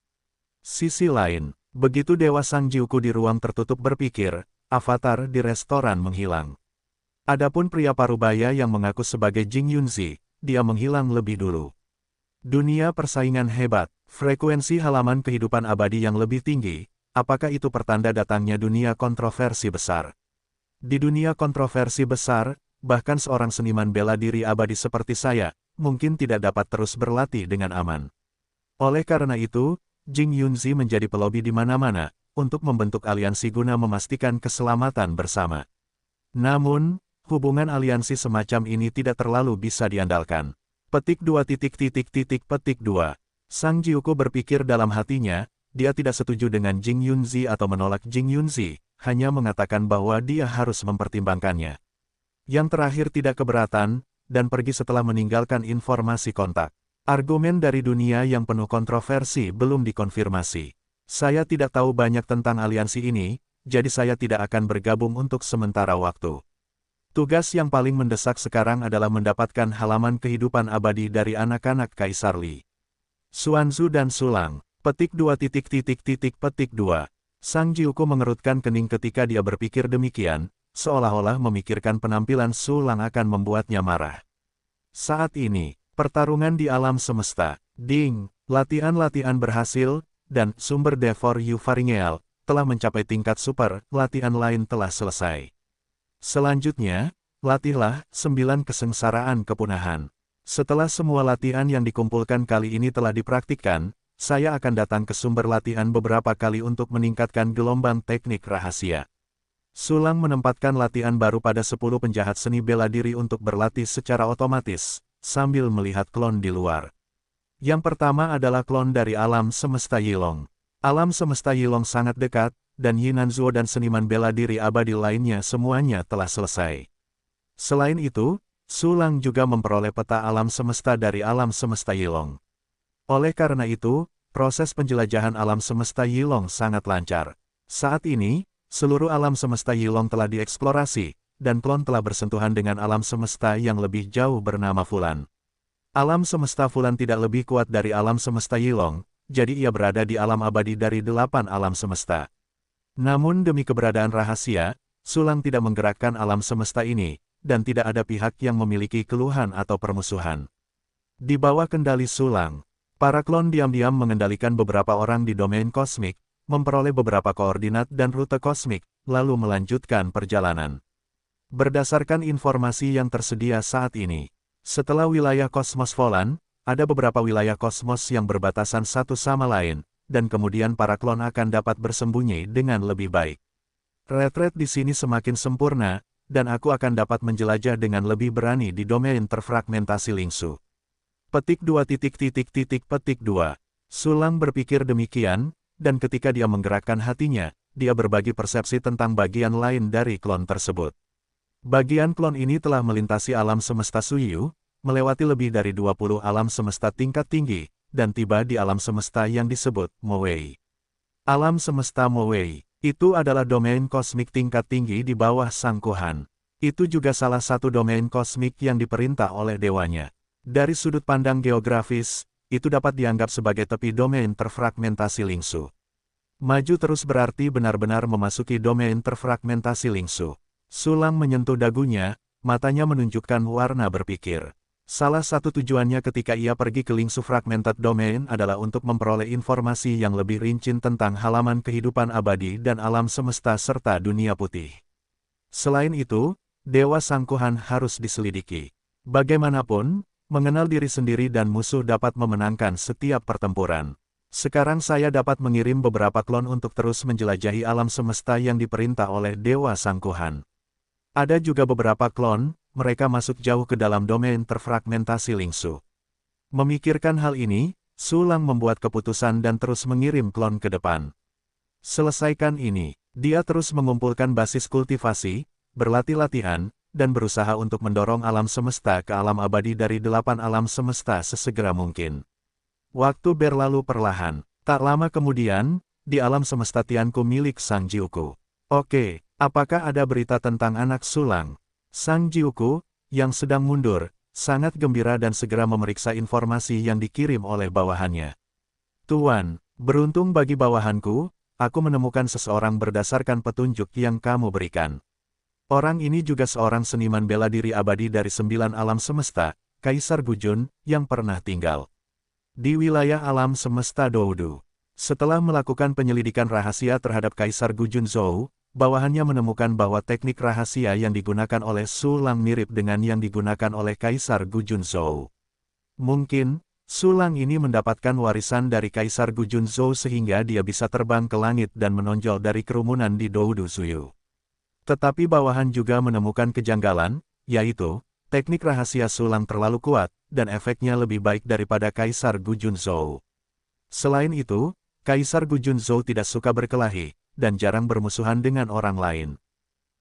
Sisi lain, begitu Dewa Sang Jiuku di ruang tertutup berpikir, avatar di restoran menghilang. Adapun pria parubaya yang mengaku sebagai Jing Yunzi, dia menghilang lebih dulu. Dunia persaingan hebat, frekuensi halaman kehidupan abadi yang lebih tinggi, apakah itu pertanda datangnya dunia kontroversi besar? Di dunia kontroversi besar, bahkan seorang seniman bela diri abadi seperti saya, mungkin tidak dapat terus berlatih dengan aman. Oleh karena itu, Jing Yunzi menjadi pelobi di mana-mana, untuk membentuk aliansi guna memastikan keselamatan bersama. Namun, hubungan aliansi semacam ini tidak terlalu bisa diandalkan. Petik 2. Petik 2. Sang Jiuko berpikir dalam hatinya, dia tidak setuju dengan Jing Yunzi atau menolak Jing Yunzi, hanya mengatakan bahwa dia harus mempertimbangkannya. Yang terakhir tidak keberatan, dan pergi setelah meninggalkan informasi kontak. Argumen dari dunia yang penuh kontroversi belum dikonfirmasi. Saya tidak tahu banyak tentang aliansi ini, jadi saya tidak akan bergabung untuk sementara waktu. Tugas yang paling mendesak sekarang adalah mendapatkan halaman kehidupan abadi dari anak-anak Kaisar Li. Xuanzu dan Sulang. Petik 2. Petik 2. Sang Jiuko mengerutkan kening ketika dia berpikir demikian, seolah-olah memikirkan penampilan Sulang akan membuatnya marah. Saat ini, pertarungan di alam semesta, ding, latihan-latihan berhasil, dan sumber Devor Yu Faringeal telah mencapai tingkat super, latihan lain telah selesai. Selanjutnya, latihlah 9 kesengsaraan kepunahan. Setelah semua latihan yang dikumpulkan kali ini telah dipraktikkan, saya akan datang ke sumber latihan beberapa kali untuk meningkatkan gelombang teknik rahasia. Sulang menempatkan latihan baru pada 10 penjahat seni bela diri untuk berlatih secara otomatis, sambil melihat klon di luar. Yang pertama adalah klon dari alam semesta Yilong. Alam semesta Yilong sangat dekat, dan Yinanzuo dan seniman bela diri abadi lainnya semuanya telah selesai. Selain itu, Sulang juga memperoleh peta alam semesta dari alam semesta Yilong. Oleh karena itu, proses penjelajahan alam semesta Yilong sangat lancar. Saat ini, seluruh alam semesta Yilong telah dieksplorasi, dan klon telah bersentuhan dengan alam semesta yang lebih jauh bernama Fulan. Alam semesta Fulan tidak lebih kuat dari alam semesta Yilong, jadi ia berada di alam abadi dari 8 alam semesta. Namun demi keberadaan rahasia, Sulang tidak menggerakkan alam semesta ini, dan tidak ada pihak yang memiliki keluhan atau permusuhan. Di bawah kendali Sulang, para klon diam-diam mengendalikan beberapa orang di domain kosmik, memperoleh beberapa koordinat dan rute kosmik, lalu melanjutkan perjalanan. Berdasarkan informasi yang tersedia saat ini, setelah wilayah kosmos Volan, ada beberapa wilayah kosmos yang berbatasan satu sama lain, dan kemudian para klon akan dapat bersembunyi dengan lebih baik. Retret di sini semakin sempurna, dan aku akan dapat menjelajah dengan lebih berani di domain terfragmentasi Lingsu. Petik 2. Petik 2. Sulang berpikir demikian, dan ketika dia menggerakkan hatinya, dia berbagi persepsi tentang bagian lain dari klon tersebut. Bagian klon ini telah melintasi alam semesta Suyu, melewati lebih dari 20 alam semesta tingkat tinggi, dan tiba di alam semesta yang disebut Mowei. Alam semesta Mowei, itu adalah domain kosmik tingkat tinggi di bawah Sangkuhan. Itu juga salah satu domain kosmik yang diperintah oleh dewanya. Dari sudut pandang geografis, itu dapat dianggap sebagai tepi domain terfragmentasi Lingsu. Maju terus berarti benar-benar memasuki domain terfragmentasi Lingsu. Sulang menyentuh dagunya, matanya menunjukkan warna berpikir. Salah satu tujuannya ketika ia pergi ke Lingsu Fragmented Domain adalah untuk memperoleh informasi yang lebih rinci tentang halaman kehidupan abadi dan alam semesta serta dunia putih. Selain itu, Dewa Sangkuhan harus diselidiki. Bagaimanapun, mengenal diri sendiri dan musuh dapat memenangkan setiap pertempuran. Sekarang saya dapat mengirim beberapa klon untuk terus menjelajahi alam semesta yang diperintah oleh Dewa Sangkuhan. Ada juga beberapa klon, mereka masuk jauh ke dalam domain terfragmentasi Lingsu. Memikirkan hal ini, Sulang membuat keputusan dan terus mengirim klon ke depan. Selesaikan ini, dia terus mengumpulkan basis kultivasi, berlatih latihan, dan berusaha untuk mendorong alam semesta ke alam abadi dari 8 alam semesta sesegera mungkin. Waktu berlalu perlahan, tak lama kemudian, di alam semesta Tianku milik Sang Jiuko. Oke, apakah ada berita tentang anak Sulang? Sang Jiuko, yang sedang mundur, sangat gembira dan segera memeriksa informasi yang dikirim oleh bawahannya. Tuan, beruntung bagi bawahanku, aku menemukan seseorang berdasarkan petunjuk yang kamu berikan. Orang ini juga seorang seniman bela diri abadi dari 9 alam semesta, Kaisar Gujun, yang pernah tinggal. Di wilayah alam semesta Doudu. Setelah melakukan penyelidikan rahasia terhadap Kaisar Gu Junzhou, bawahannya menemukan bahwa teknik rahasia yang digunakan oleh Su Lang mirip dengan yang digunakan oleh Kaisar Gu Junzhou. Mungkin, Su Lang ini mendapatkan warisan dari Kaisar Gu Junzhou sehingga dia bisa terbang ke langit dan menonjol dari kerumunan di Doudu Suyu. Tetapi bawahan juga menemukan kejanggalan, yaitu, teknik rahasia Su Lang terlalu kuat, dan efeknya lebih baik daripada Kaisar Gu Junzhou. Selain itu, Kaisar Gu Junzhou tidak suka berkelahi, dan jarang bermusuhan dengan orang lain.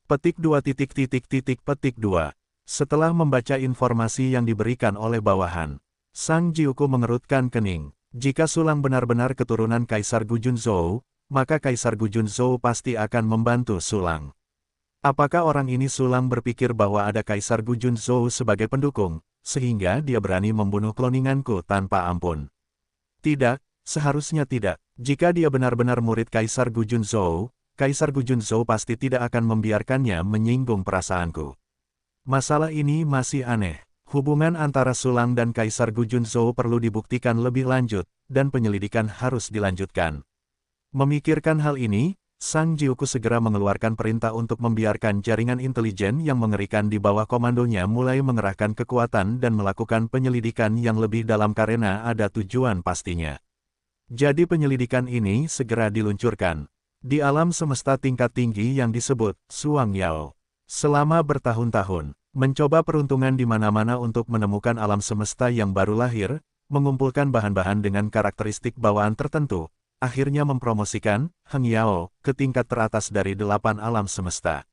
Petik 2. Petik 2. Setelah membaca informasi yang diberikan oleh bawahan, Sang Jiuku mengerutkan kening. Jika Su Lang benar-benar keturunan Kaisar Gu Junzhou, maka Kaisar Gu Junzhou pasti akan membantu Su Lang. Apakah orang ini Su Lang berpikir bahwa ada Kaisar Gu Junzhou sebagai pendukung, sehingga dia berani membunuh kloninganku tanpa ampun? Tidak, seharusnya tidak. Jika dia benar-benar murid Kaisar Gu Junzhou, Kaisar Gu Junzhou pasti tidak akan membiarkannya menyinggung perasaanku. Masalah ini masih aneh. Hubungan antara Su Lang dan Kaisar Gu Junzhou perlu dibuktikan lebih lanjut, dan penyelidikan harus dilanjutkan. Memikirkan hal ini, Sang Jiuku segera mengeluarkan perintah untuk membiarkan jaringan intelijen yang mengerikan di bawah komandonya mulai mengerahkan kekuatan dan melakukan penyelidikan yang lebih dalam karena ada tujuan pastinya. Jadi penyelidikan ini segera diluncurkan. Di alam semesta tingkat tinggi yang disebut Suang Yao. Selama bertahun-tahun, mencoba peruntungan di mana-mana untuk menemukan alam semesta yang baru lahir, mengumpulkan bahan-bahan dengan karakteristik bawaan tertentu, akhirnya mempromosikan Heng Yao ke tingkat teratas dari 8 alam semesta.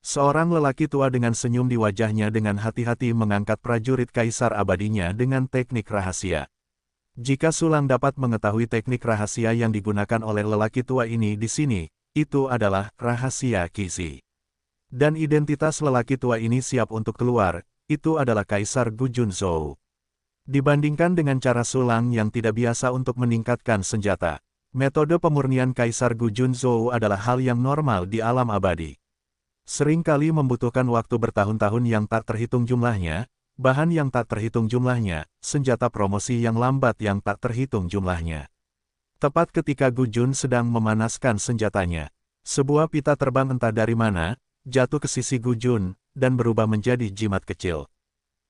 Seorang lelaki tua dengan senyum di wajahnya dengan hati-hati mengangkat prajurit kaisar abadinya dengan teknik rahasia. Jika Su Lang dapat mengetahui teknik rahasia yang digunakan oleh lelaki tua ini di sini, itu adalah rahasia Qixi. Dan identitas lelaki tua ini siap untuk keluar, itu adalah Kaisar Gu Junzhou. Dibandingkan dengan cara Su Lang yang tidak biasa untuk meningkatkan senjata, metode pemurnian Kaisar Gu Junzhou adalah hal yang normal di alam abadi. Seringkali membutuhkan waktu bertahun-tahun yang tak terhitung jumlahnya, bahan yang tak terhitung jumlahnya, senjata promosi yang lambat yang tak terhitung jumlahnya. Tepat ketika Gu Jun sedang memanaskan senjatanya, sebuah pita terbang entah dari mana, jatuh ke sisi Gu Jun, dan berubah menjadi jimat kecil.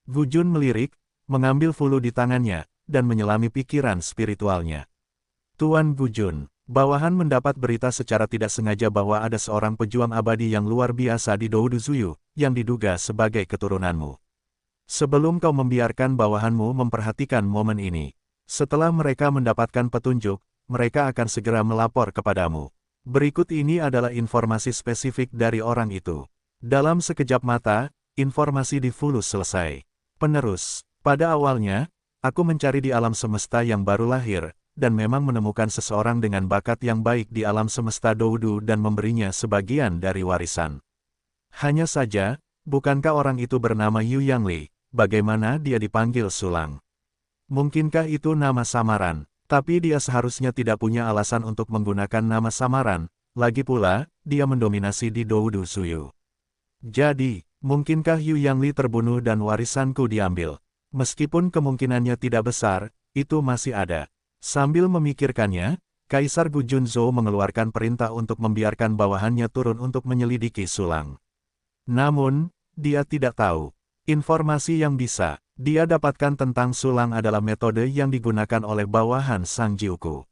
Gu Jun melirik, mengambil fulu di tangannya, dan menyelami pikiran spiritualnya. Tuan Gu Jun, bawahan mendapat berita secara tidak sengaja bahwa ada seorang pejuang abadi yang luar biasa di Doudu Zuyu, yang diduga sebagai keturunanmu. Sebelum kau membiarkan bawahanmu memperhatikan momen ini, setelah mereka mendapatkan petunjuk, mereka akan segera melapor kepadamu. Berikut ini adalah informasi spesifik dari orang itu. Dalam sekejap mata, informasi di fulus selesai. Penerus, pada awalnya, aku mencari di alam semesta yang baru lahir, dan memang menemukan seseorang dengan bakat yang baik di alam semesta Doudu dan memberinya sebagian dari warisan. Hanya saja, bukankah orang itu bernama Yu Yangli? Bagaimana dia dipanggil Su Lang? Mungkinkah itu nama samaran? Tapi dia seharusnya tidak punya alasan untuk menggunakan nama samaran, lagi pula, dia mendominasi di Doudu Suyu. Jadi, mungkinkah Yu Yangli terbunuh dan warisanku diambil? Meskipun kemungkinannya tidak besar, itu masih ada. Sambil memikirkannya, Kaisar Gu Junzhou mengeluarkan perintah untuk membiarkan bawahannya turun untuk menyelidiki Su Lang. Namun, dia tidak tahu. Informasi yang bisa dia dapatkan tentang Su Lang adalah metode yang digunakan oleh bawahan Sang Jiuku.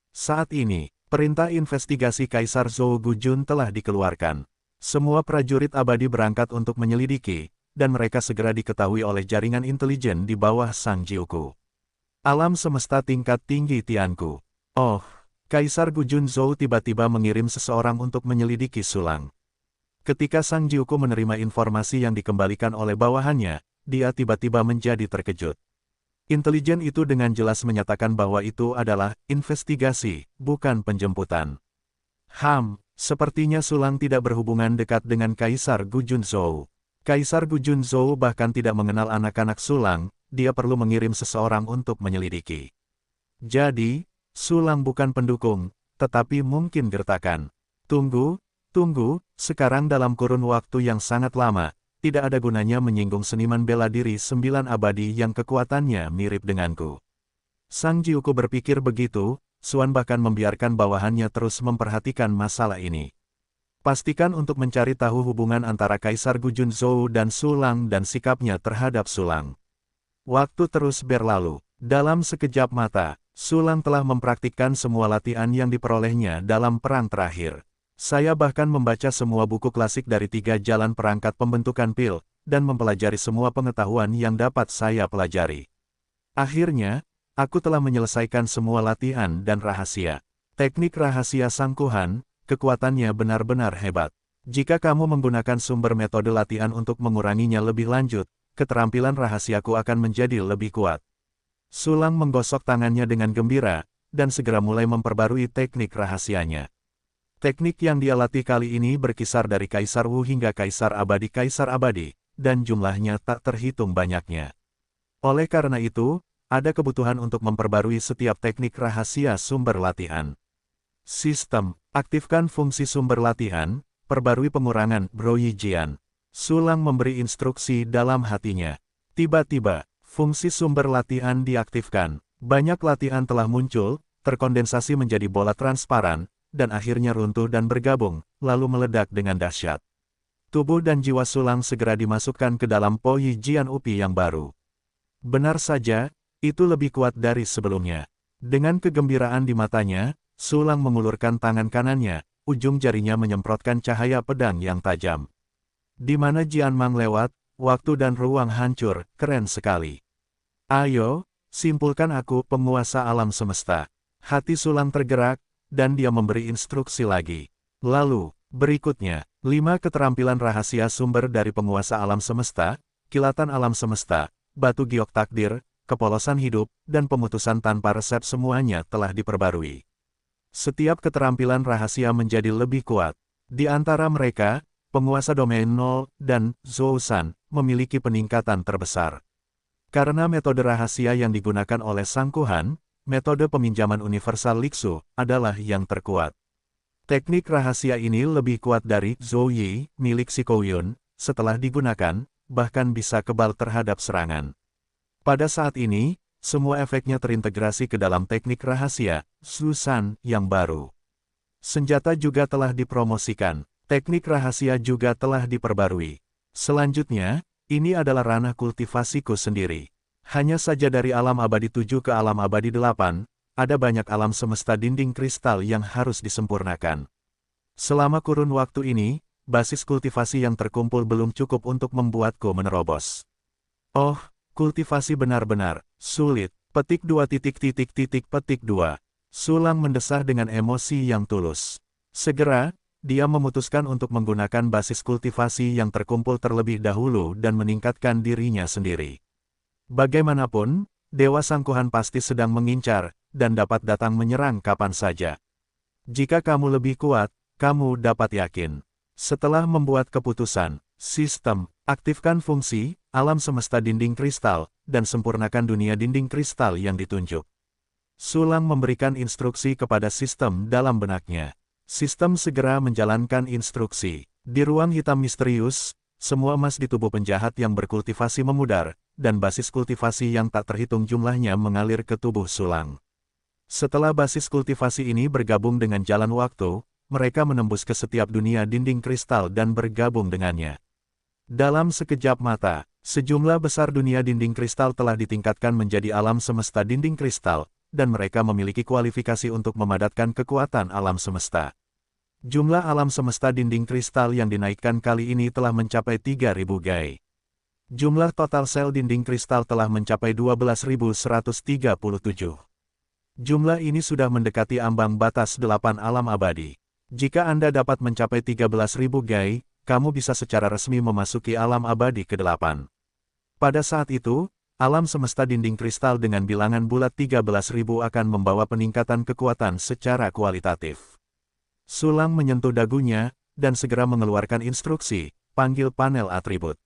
Saat ini, perintah investigasi Kaisar Zhou Gujun telah dikeluarkan. Semua prajurit abadi berangkat untuk menyelidiki, dan mereka segera diketahui oleh jaringan intelijen di bawah Sang Jiuku. Alam semesta tingkat tinggi Tianku. Oh, Kaisar Gu Junzhou tiba-tiba mengirim seseorang untuk menyelidiki Su Lang. Ketika Sang Jiuku menerima informasi yang dikembalikan oleh bawahannya, dia tiba-tiba menjadi terkejut. Intelijen itu dengan jelas menyatakan bahwa itu adalah investigasi, bukan penjemputan. Sepertinya Su Lang tidak berhubungan dekat dengan Kaisar Gu Junzhou. Kaisar Gu Junzhou bahkan tidak mengenal anak-anak Su Lang, dia perlu mengirim seseorang untuk menyelidiki. Jadi, Su Lang bukan pendukung, tetapi mungkin gertakan. Tunggu, sekarang dalam kurun waktu yang sangat lama, tidak ada gunanya menyinggung seniman bela diri 9 abadi yang kekuatannya mirip denganku. Sang Jiuku berpikir begitu, Suan bahkan membiarkan bawahannya terus memperhatikan masalah ini. Pastikan untuk mencari tahu hubungan antara Kaisar Gu Junzhou dan Sulang dan sikapnya terhadap Sulang. Waktu terus berlalu. Dalam sekejap mata, Sulang telah mempraktikkan semua latihan yang diperolehnya dalam perang terakhir. Saya bahkan membaca semua buku klasik dari 3 jalan perangkat pembentukan pil, dan mempelajari semua pengetahuan yang dapat saya pelajari. Akhirnya, aku telah menyelesaikan semua latihan dan rahasia. Teknik rahasia sangkuhan, kekuatannya benar-benar hebat. Jika kamu menggunakan sumber metode latihan untuk menguranginya lebih lanjut, keterampilan rahasiaku akan menjadi lebih kuat. Sulang menggosok tangannya dengan gembira, dan segera mulai memperbarui teknik rahasianya. Teknik yang dia latih kali ini berkisar dari Kaisar Wu hingga Kaisar Abadi, dan jumlahnya tak terhitung banyaknya. Oleh karena itu, ada kebutuhan untuk memperbarui setiap teknik rahasia sumber latihan. Sistem, aktifkan fungsi sumber latihan, perbarui pengurangan Broyijian. Sulang memberi instruksi dalam hatinya. Tiba-tiba, fungsi sumber latihan diaktifkan. Banyak latihan telah muncul, terkondensasi menjadi bola transparan, dan akhirnya runtuh dan bergabung, lalu meledak dengan dahsyat. Tubuh dan jiwa Sulang segera dimasukkan ke dalam Po Yi Jian Upi yang baru. Benar saja, itu lebih kuat dari sebelumnya. Dengan kegembiraan di matanya, Sulang mengulurkan tangan kanannya, ujung jarinya menyemprotkan cahaya pedang yang tajam. Di mana Jian Mang lewat, waktu dan ruang hancur, keren sekali. Ayo, simpulkan aku penguasa alam semesta. Hati Sulang tergerak, dan dia memberi instruksi lagi. Lalu, berikutnya, 5 keterampilan rahasia sumber dari penguasa alam semesta, kilatan alam semesta, batu giok takdir, kepolosan hidup, dan pemutusan tanpa resep semuanya telah diperbarui. Setiap keterampilan rahasia menjadi lebih kuat. Di antara mereka, penguasa domain 0 dan Zhou-san memiliki peningkatan terbesar. Karena metode rahasia yang digunakan oleh Sangkuhan, metode peminjaman universal Lixu, adalah yang terkuat. Teknik rahasia ini lebih kuat dari Zhou Yi, milik Si Kouyun, setelah digunakan, bahkan bisa kebal terhadap serangan. Pada saat ini, semua efeknya terintegrasi ke dalam teknik rahasia, Su-san, yang baru. Senjata juga telah dipromosikan. Teknik rahasia juga telah diperbarui. Selanjutnya, ini adalah ranah kultivasiku sendiri. Hanya saja dari alam abadi 7 ke alam abadi 8, ada banyak alam semesta dinding kristal yang harus disempurnakan. Selama kurun waktu ini, basis kultivasi yang terkumpul belum cukup untuk membuatku menerobos. Oh, kultivasi benar-benar sulit. Petik 2. Sulang mendesah dengan emosi yang tulus. Segera, dia memutuskan untuk menggunakan basis kultivasi yang terkumpul terlebih dahulu dan meningkatkan dirinya sendiri. Bagaimanapun, Dewa Sangkuhan pasti sedang mengincar, dan dapat datang menyerang kapan saja. Jika kamu lebih kuat, kamu dapat yakin. Setelah membuat keputusan, sistem, aktifkan fungsi, alam semesta dinding kristal, dan sempurnakan dunia dinding kristal yang ditunjuk. Sulang memberikan instruksi kepada sistem dalam benaknya. Sistem segera menjalankan instruksi. Di ruang hitam misterius, semua emas di tubuh penjahat yang berkultivasi memudar, dan basis kultivasi yang tak terhitung jumlahnya mengalir ke tubuh Sulang. Setelah basis kultivasi ini bergabung dengan jalan waktu, mereka menembus ke setiap dunia dinding kristal dan bergabung dengannya. Dalam sekejap mata, sejumlah besar dunia dinding kristal telah ditingkatkan menjadi alam semesta dinding kristal, dan mereka memiliki kualifikasi untuk memadatkan kekuatan alam semesta. Jumlah alam semesta dinding kristal yang dinaikkan kali ini telah mencapai 3.000 gai. Jumlah total sel dinding kristal telah mencapai 12.137. Jumlah ini sudah mendekati ambang batas 8 alam abadi. Jika Anda dapat mencapai 13.000 gai, kamu bisa secara resmi memasuki alam abadi ke-8. Pada saat itu, alam semesta dinding kristal dengan bilangan bulat 13.000 akan membawa peningkatan kekuatan secara kualitatif. Sulang menyentuh dagunya, dan segera mengeluarkan instruksi, panggil panel atribut.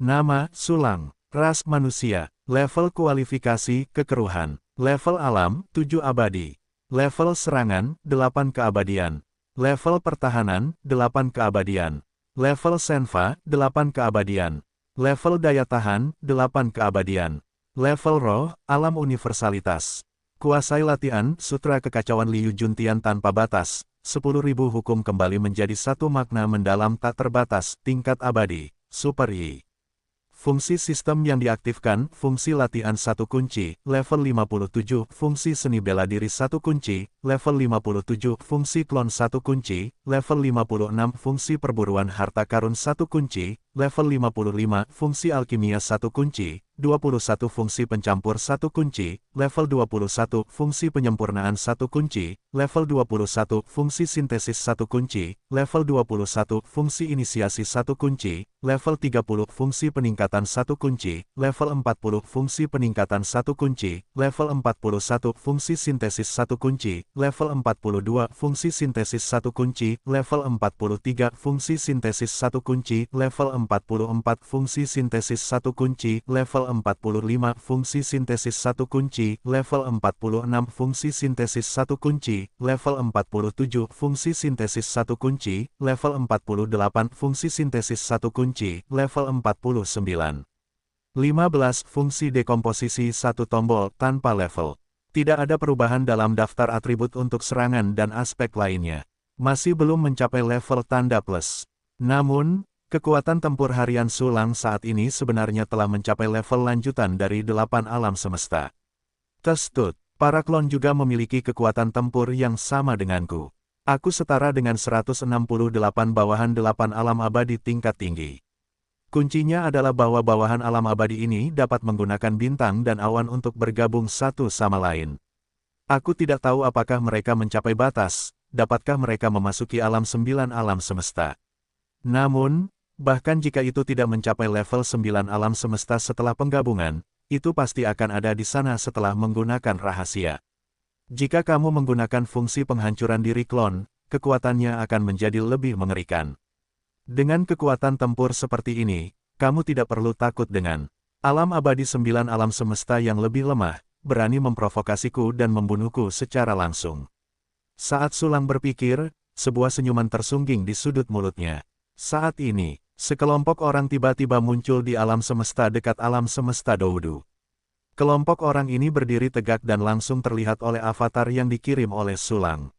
Nama, Sulang, ras manusia, level kualifikasi, kekeruhan, level alam, 7 abadi, level serangan, 8 keabadian, level pertahanan, 8 keabadian, level senva, 8 keabadian, level daya tahan, 8 keabadian, level roh, alam universalitas, Kuasai latihan, Sutra Kekacauan Liu Juntian tanpa batas, 10.000 hukum kembali menjadi satu makna mendalam tak terbatas, tingkat abadi, Super Yi. Fungsi sistem yang diaktifkan, fungsi latihan 1 kunci, level 57, fungsi seni bela diri 1 kunci, level 57, fungsi klon 1 kunci, level 56, fungsi perburuan harta karun 1 kunci, level 55, fungsi alkimia 1 kunci, 21 fungsi pencampur 1 kunci, level 21 fungsi penyempurnaan 1 kunci, level 21 fungsi sintesis 1 kunci, level 21 fungsi inisiasi 1 kunci, level 30 fungsi peningkatan 1 kunci, level 40 fungsi peningkatan 1 kunci, level 41 fungsi sintesis 1 kunci, level 42 fungsi sintesis 1 kunci, level 43 fungsi sintesis 1 kunci, level 44 fungsi sintesis 1 kunci, level 45 fungsi sintesis 1 kunci, level 46 fungsi sintesis 1 kunci, level 47 fungsi sintesis 1 kunci, level 48 fungsi sintesis 1 kunci, level 49. 15 fungsi dekomposisi 1 tombol tanpa level. Tidak ada perubahan dalam daftar atribut untuk serangan dan aspek lainnya. Masih belum mencapai level tanda plus. Namun, kekuatan tempur harian Sulang saat ini sebenarnya telah mencapai level lanjutan dari 8 alam semesta. Testut, para klon juga memiliki kekuatan tempur yang sama denganku. Aku setara dengan 168 bawahan 8 alam abadi tingkat tinggi. Kuncinya adalah bahwa bawahan alam abadi ini dapat menggunakan bintang dan awan untuk bergabung satu sama lain. Aku tidak tahu apakah mereka mencapai batas, dapatkah mereka memasuki alam 9 alam semesta. Namun, bahkan jika itu tidak mencapai level 9 alam semesta setelah penggabungan, itu pasti akan ada di sana setelah menggunakan rahasia. Jika kamu menggunakan fungsi penghancuran diri klon, kekuatannya akan menjadi lebih mengerikan. Dengan kekuatan tempur seperti ini, kamu tidak perlu takut dengan alam abadi 9 alam semesta yang lebih lemah, berani memprovokasiku dan membunuhku secara langsung. Saat Sulang berpikir, sebuah senyuman tersungging di sudut mulutnya. Saat ini, sekelompok orang tiba-tiba muncul di alam semesta dekat alam semesta Doudu. Kelompok orang ini berdiri tegak dan langsung terlihat oleh avatar yang dikirim oleh Sulang.